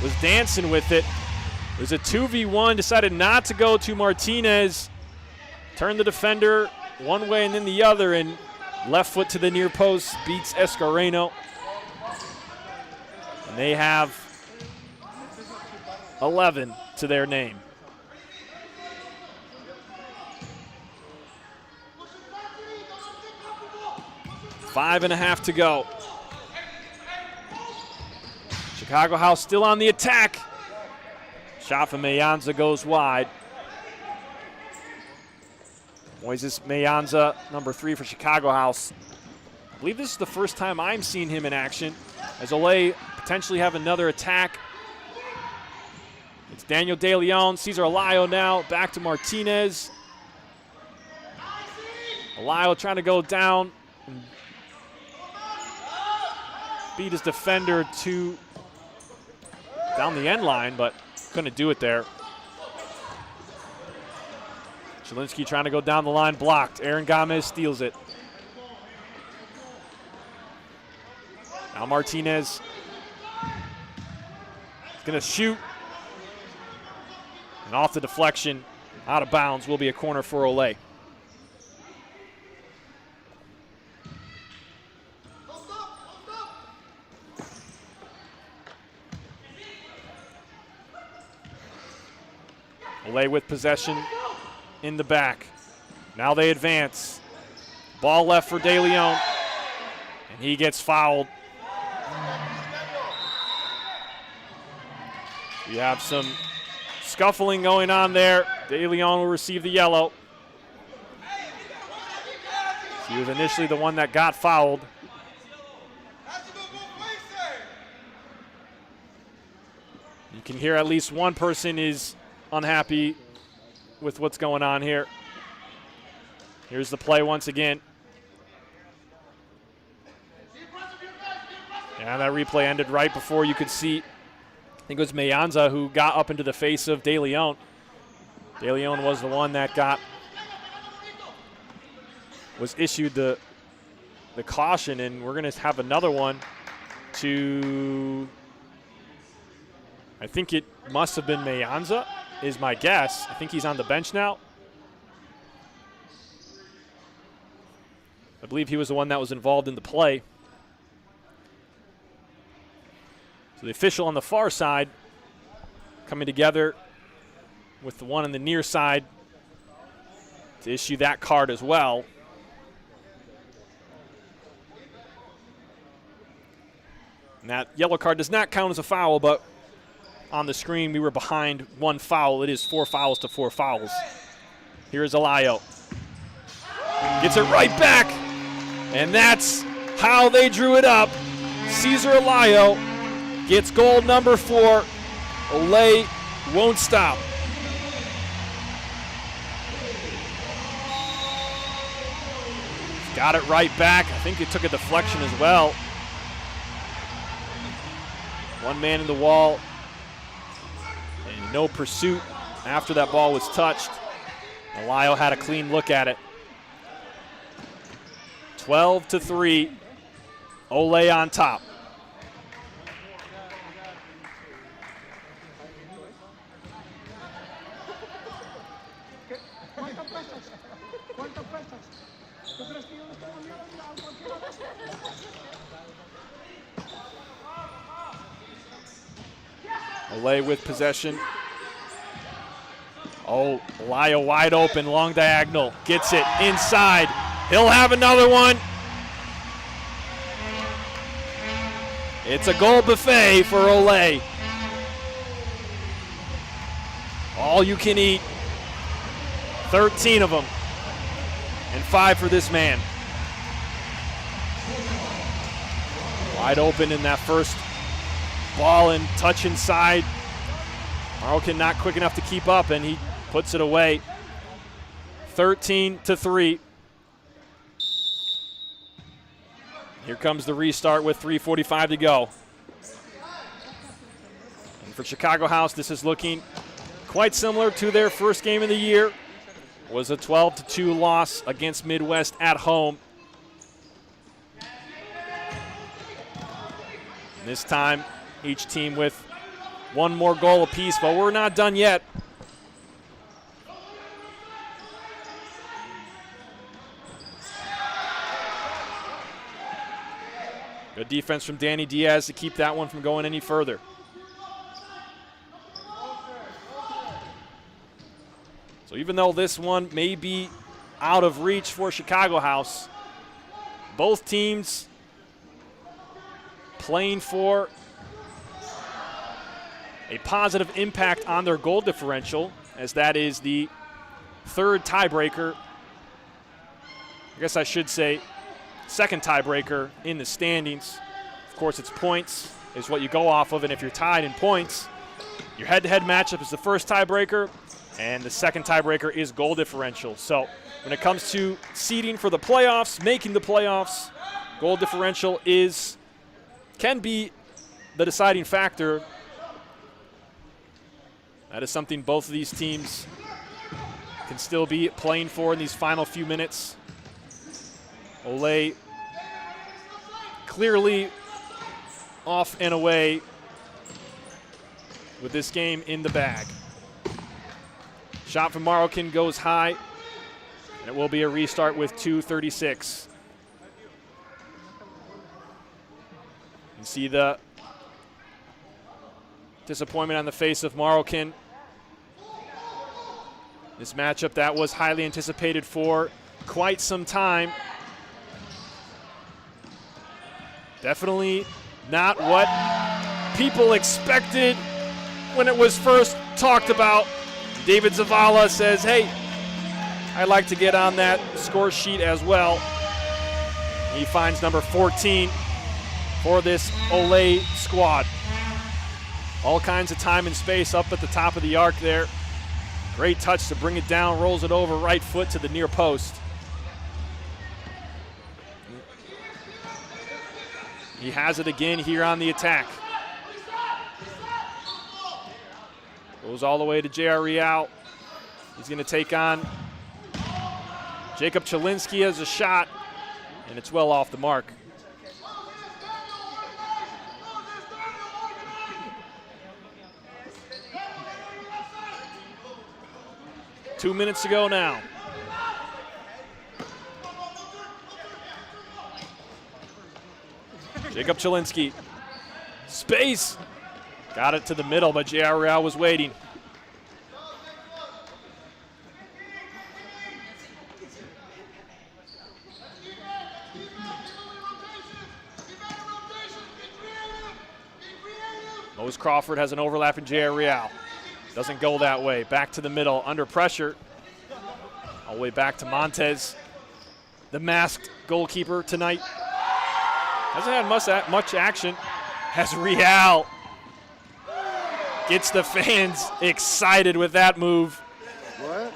was dancing with it. It was a 2v1, decided not to go to Martinez. Turned the defender one way and then the other, and left foot to the near post beats Escareno. And they have 11 to their name. Five and a half to go. Chicago House still on the attack. Shot from Mayanza goes wide. Moises Mayanza, number 3 for Chicago House. I believe this is the first time I'm seeing him in action, as Ole potentially have another attack. It's Daniel De Leon, Cesar Alayo now, back to Martinez. Alayo trying to go down and beat his defender to down the end line, but couldn't do it there. Chelinski trying to go down the line, blocked. Aaron Gomez steals it. Now Martinez is going to shoot. And off the deflection, out of bounds, will be a corner for Ole. Ole with possession in the back. Now they advance. Ball left for De Leon, and he gets fouled. We have some scuffling going on there. De Leon will receive the yellow. He was initially the one that got fouled. You can hear at least one person is unhappy with what's going on here. Here's the play once again. And that replay ended right before you could see, I think it was Mayanza who got up into the face of De Leon. De Leon was the one that was issued the caution, and we're going to have another one to, I think it must have been Mayanza, is my guess. I think he's on the bench now. I believe he was the one that was involved in the play. So the official on the far side coming together with the one on the near side to issue that card as well. And that yellow card does not count as a foul, but on the screen we were behind one foul. It is 4 fouls to 4 fouls. Here's Alayo. Gets it right back, and that's how they drew it up. Cesar Alayo gets goal number 4. Ole won't stop. Got it right back. I think it took a deflection as well. One man in the wall. And no pursuit after that ball was touched. Alayo had a clean look at it. 12-3. Ole on top. Ole with possession. Oh, Alayo wide open, long diagonal. Gets it inside. He'll have another one. It's a goal buffet for Ole. All you can eat. 13 of them. And 5 for this man. Wide open in that first ball and touch inside. Marroquin not quick enough to keep up, and he puts it away. 13-3. Here comes the restart with 3:45 to go. And for Chicago House, this is looking quite similar to their first game of the year. It was a 12-2 loss against Midwest at home. This time, each team with one more goal apiece, but we're not done yet. Good defense from Danny Diaz to keep that one from going any further. So even though this one may be out of reach for Chicago House, both teams playing for a positive impact on their goal differential, as that is the third tiebreaker. I guess I should say second tiebreaker in the standings. Of course, it's points is what you go off of, and if you're tied in points, your head-to-head matchup is the first tiebreaker, and the second tiebreaker is goal differential. So when it comes to seeding for the playoffs, making the playoffs, goal differential can be the deciding factor. That is something both of these teams can still be playing for in these final few minutes. Ole clearly off and away with this game in the bag. Shot from Marroquin goes high, and it will be a restart with 2:36. You see the disappointment on the face of Marroquin. This matchup that was highly anticipated for quite some time. Definitely not what people expected when it was first talked about. David Zavala says, hey, I'd like to get on that score sheet as well. He finds number 14 for this Ole squad. All kinds of time and space up at the top of the arc there. Great touch to bring it down, rolls it over right foot to the near post. He has it again here on the attack. Goes all the way to J.R. Real. He's going to take on Jacob Chelinski as a shot, and it's well off the mark. Two minutes to go now. Jacob Chelinski. Space. Got it to the middle, but J.R. Real was waiting. Mose Crawford has an overlap in J.R. Real. Doesn't go that way. Back to the middle, under pressure. All the way back to Montez, the masked goalkeeper tonight. Hasn't had much action. As Real gets the fans excited with that move. What?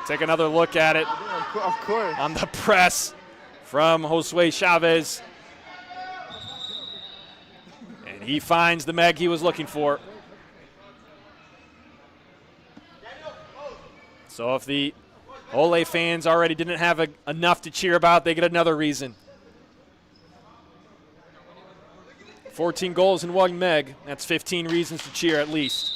Take another look at it. Yeah, of course. On the press from Josue Chavez. And he finds the Meg he was looking for. So if the Ole fans already didn't have enough to cheer about, they get another reason. 14 goals in one Meg. That's 15 reasons to cheer at least.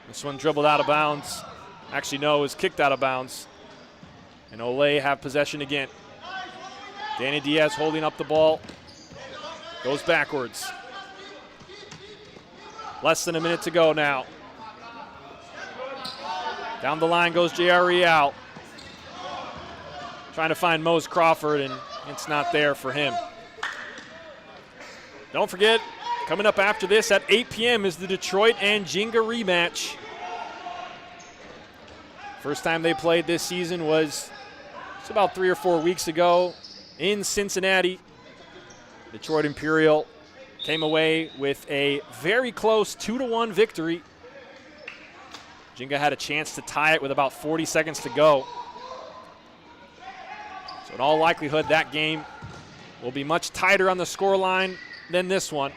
This one dribbled out of bounds. Actually, no, it was kicked out of bounds. And Ole have possession again. Danny Diaz holding up the ball. Goes backwards. Less than a minute to go now. Down the line goes J.R. Real. Trying to find Mose Crawford, and it's not there for him. Don't forget, coming up after this at 8 p.m. is the Detroit and Jinga rematch. First time they played this season was just about 3 or 4 weeks ago in Cincinnati. Detroit Imperial came away with a very close 2-1 victory. Jinga had a chance to tie it with about 40 seconds to go. So in all likelihood, that game will be much tighter on the scoreline than this one.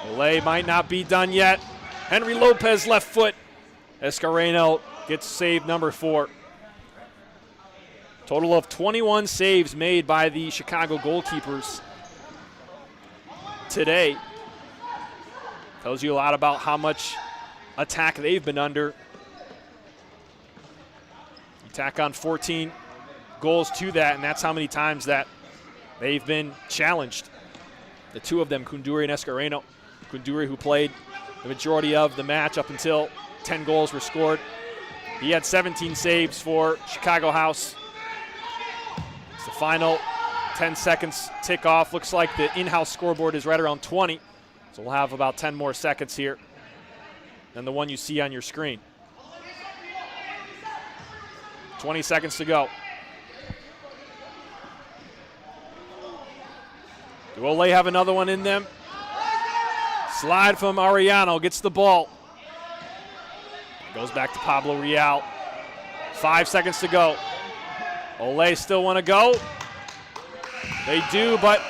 Ole might not be done yet. Henry Lopez left foot. Escareno gets save number 4. Total of 21 saves made by the Chicago goalkeepers today. Tells you a lot about how much attack they've been under. You tack on 14 goals to that, and that's how many times that they've been challenged. The two of them, Kunduri and Escareno. Kunduri, who played the majority of the match up until 10 goals were scored. He had 17 saves for Chicago House. It's the final 10 seconds tick off. Looks like the in-house scoreboard is right around 20. So we'll have about 10 more seconds here than the one you see on your screen. 20 seconds to go. Do Ole have another one in them? Slide from Ariano, gets the ball. Goes back to Pablo Real. 5 seconds to go. Ole still want to go. They do, but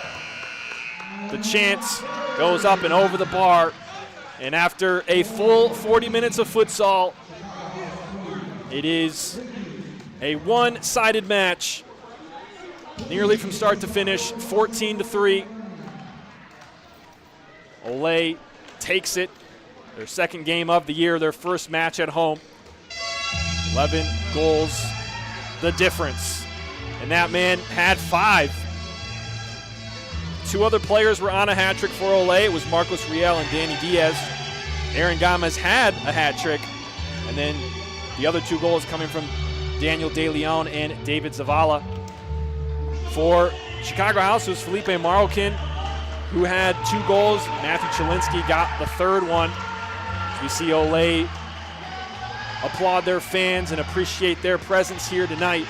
the chance goes up and over the bar. And after a full 40 minutes of futsal, it is a one-sided match. Nearly from start to finish, 14-3. Ole takes it. Their second game of the year, their first match at home. 11 goals, the difference. And that man had 5. 2 other players were on a hat trick for Ole. It was Marcos Riel and Danny Diaz. Aaron Gomez had a hat trick. And then the other 2 goals coming from Daniel De Leon and David Zavala. For Chicago House, it was Felipe Marroquin, who had 2 goals. Matthew Chilinsky got the 3rd one. We see Ole applaud their fans and appreciate their presence here tonight.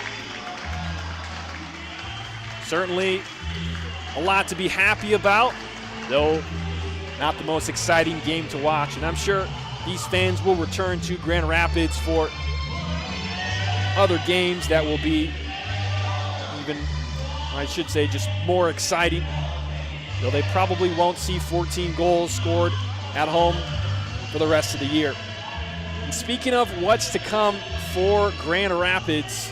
Certainly a lot to be happy about, though not the most exciting game to watch. And I'm sure these fans will return to Grand Rapids for other games that will be even, I should say, just more exciting. Though they probably won't see 14 goals scored at home for the rest of the year. And speaking of what's to come for Grand Rapids,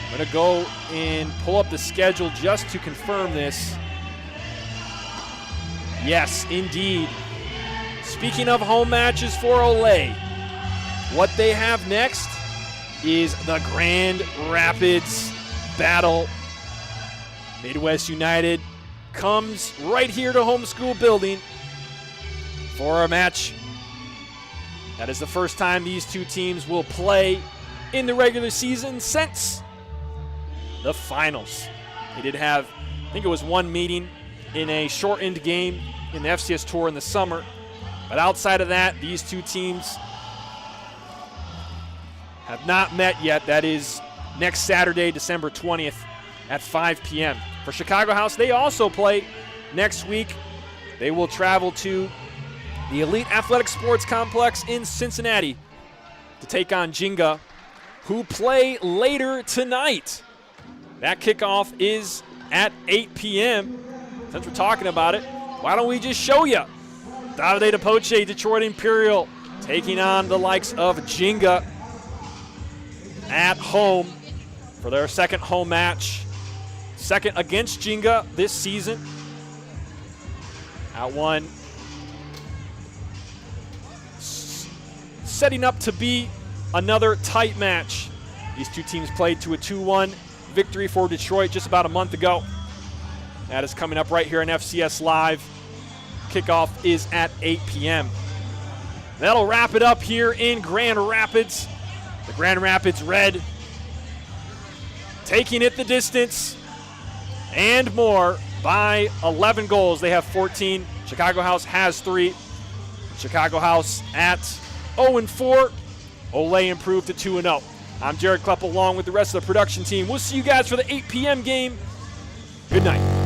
I'm going to go and pull up the schedule just to confirm this. Yes, indeed. Speaking of home matches for Ole, what they have next is the Grand Rapids Battle. Midwest United comes right here to Homeschool Building for a match. That is the first time these two teams will play in the regular season since the finals. They did have, I think it was 1 meeting in a shortened game in the FCS Tour in the summer. But outside of that, these two teams have not met yet. That is next Saturday, December 20th at 5 p.m. For Chicago House, they also play next week. They will travel to the Elite Athletic Sports Complex in Cincinnati to take on Jinga, who play later tonight. That kickoff is at 8 p.m. Since we're talking about it, why don't we just show you? Davide DePoce, Detroit Imperial, taking on the likes of Jinga at home for their second home match. Second against Jinga this season. At one. Setting up to be another tight match. These two teams played to a 2-1 victory for Detroit just about a month ago. That is coming up right here on FCS Live. Kickoff is at 8 p.m. That'll wrap it up here in Grand Rapids. The Grand Rapids Red taking it the distance and more by 11 goals. They have 14. Chicago House has 3. Chicago House at 0-4. Ole improved to 2-0. I'm Jared Klepp along with the rest of the production team. We'll see you guys for the 8 p.m. game. Good night.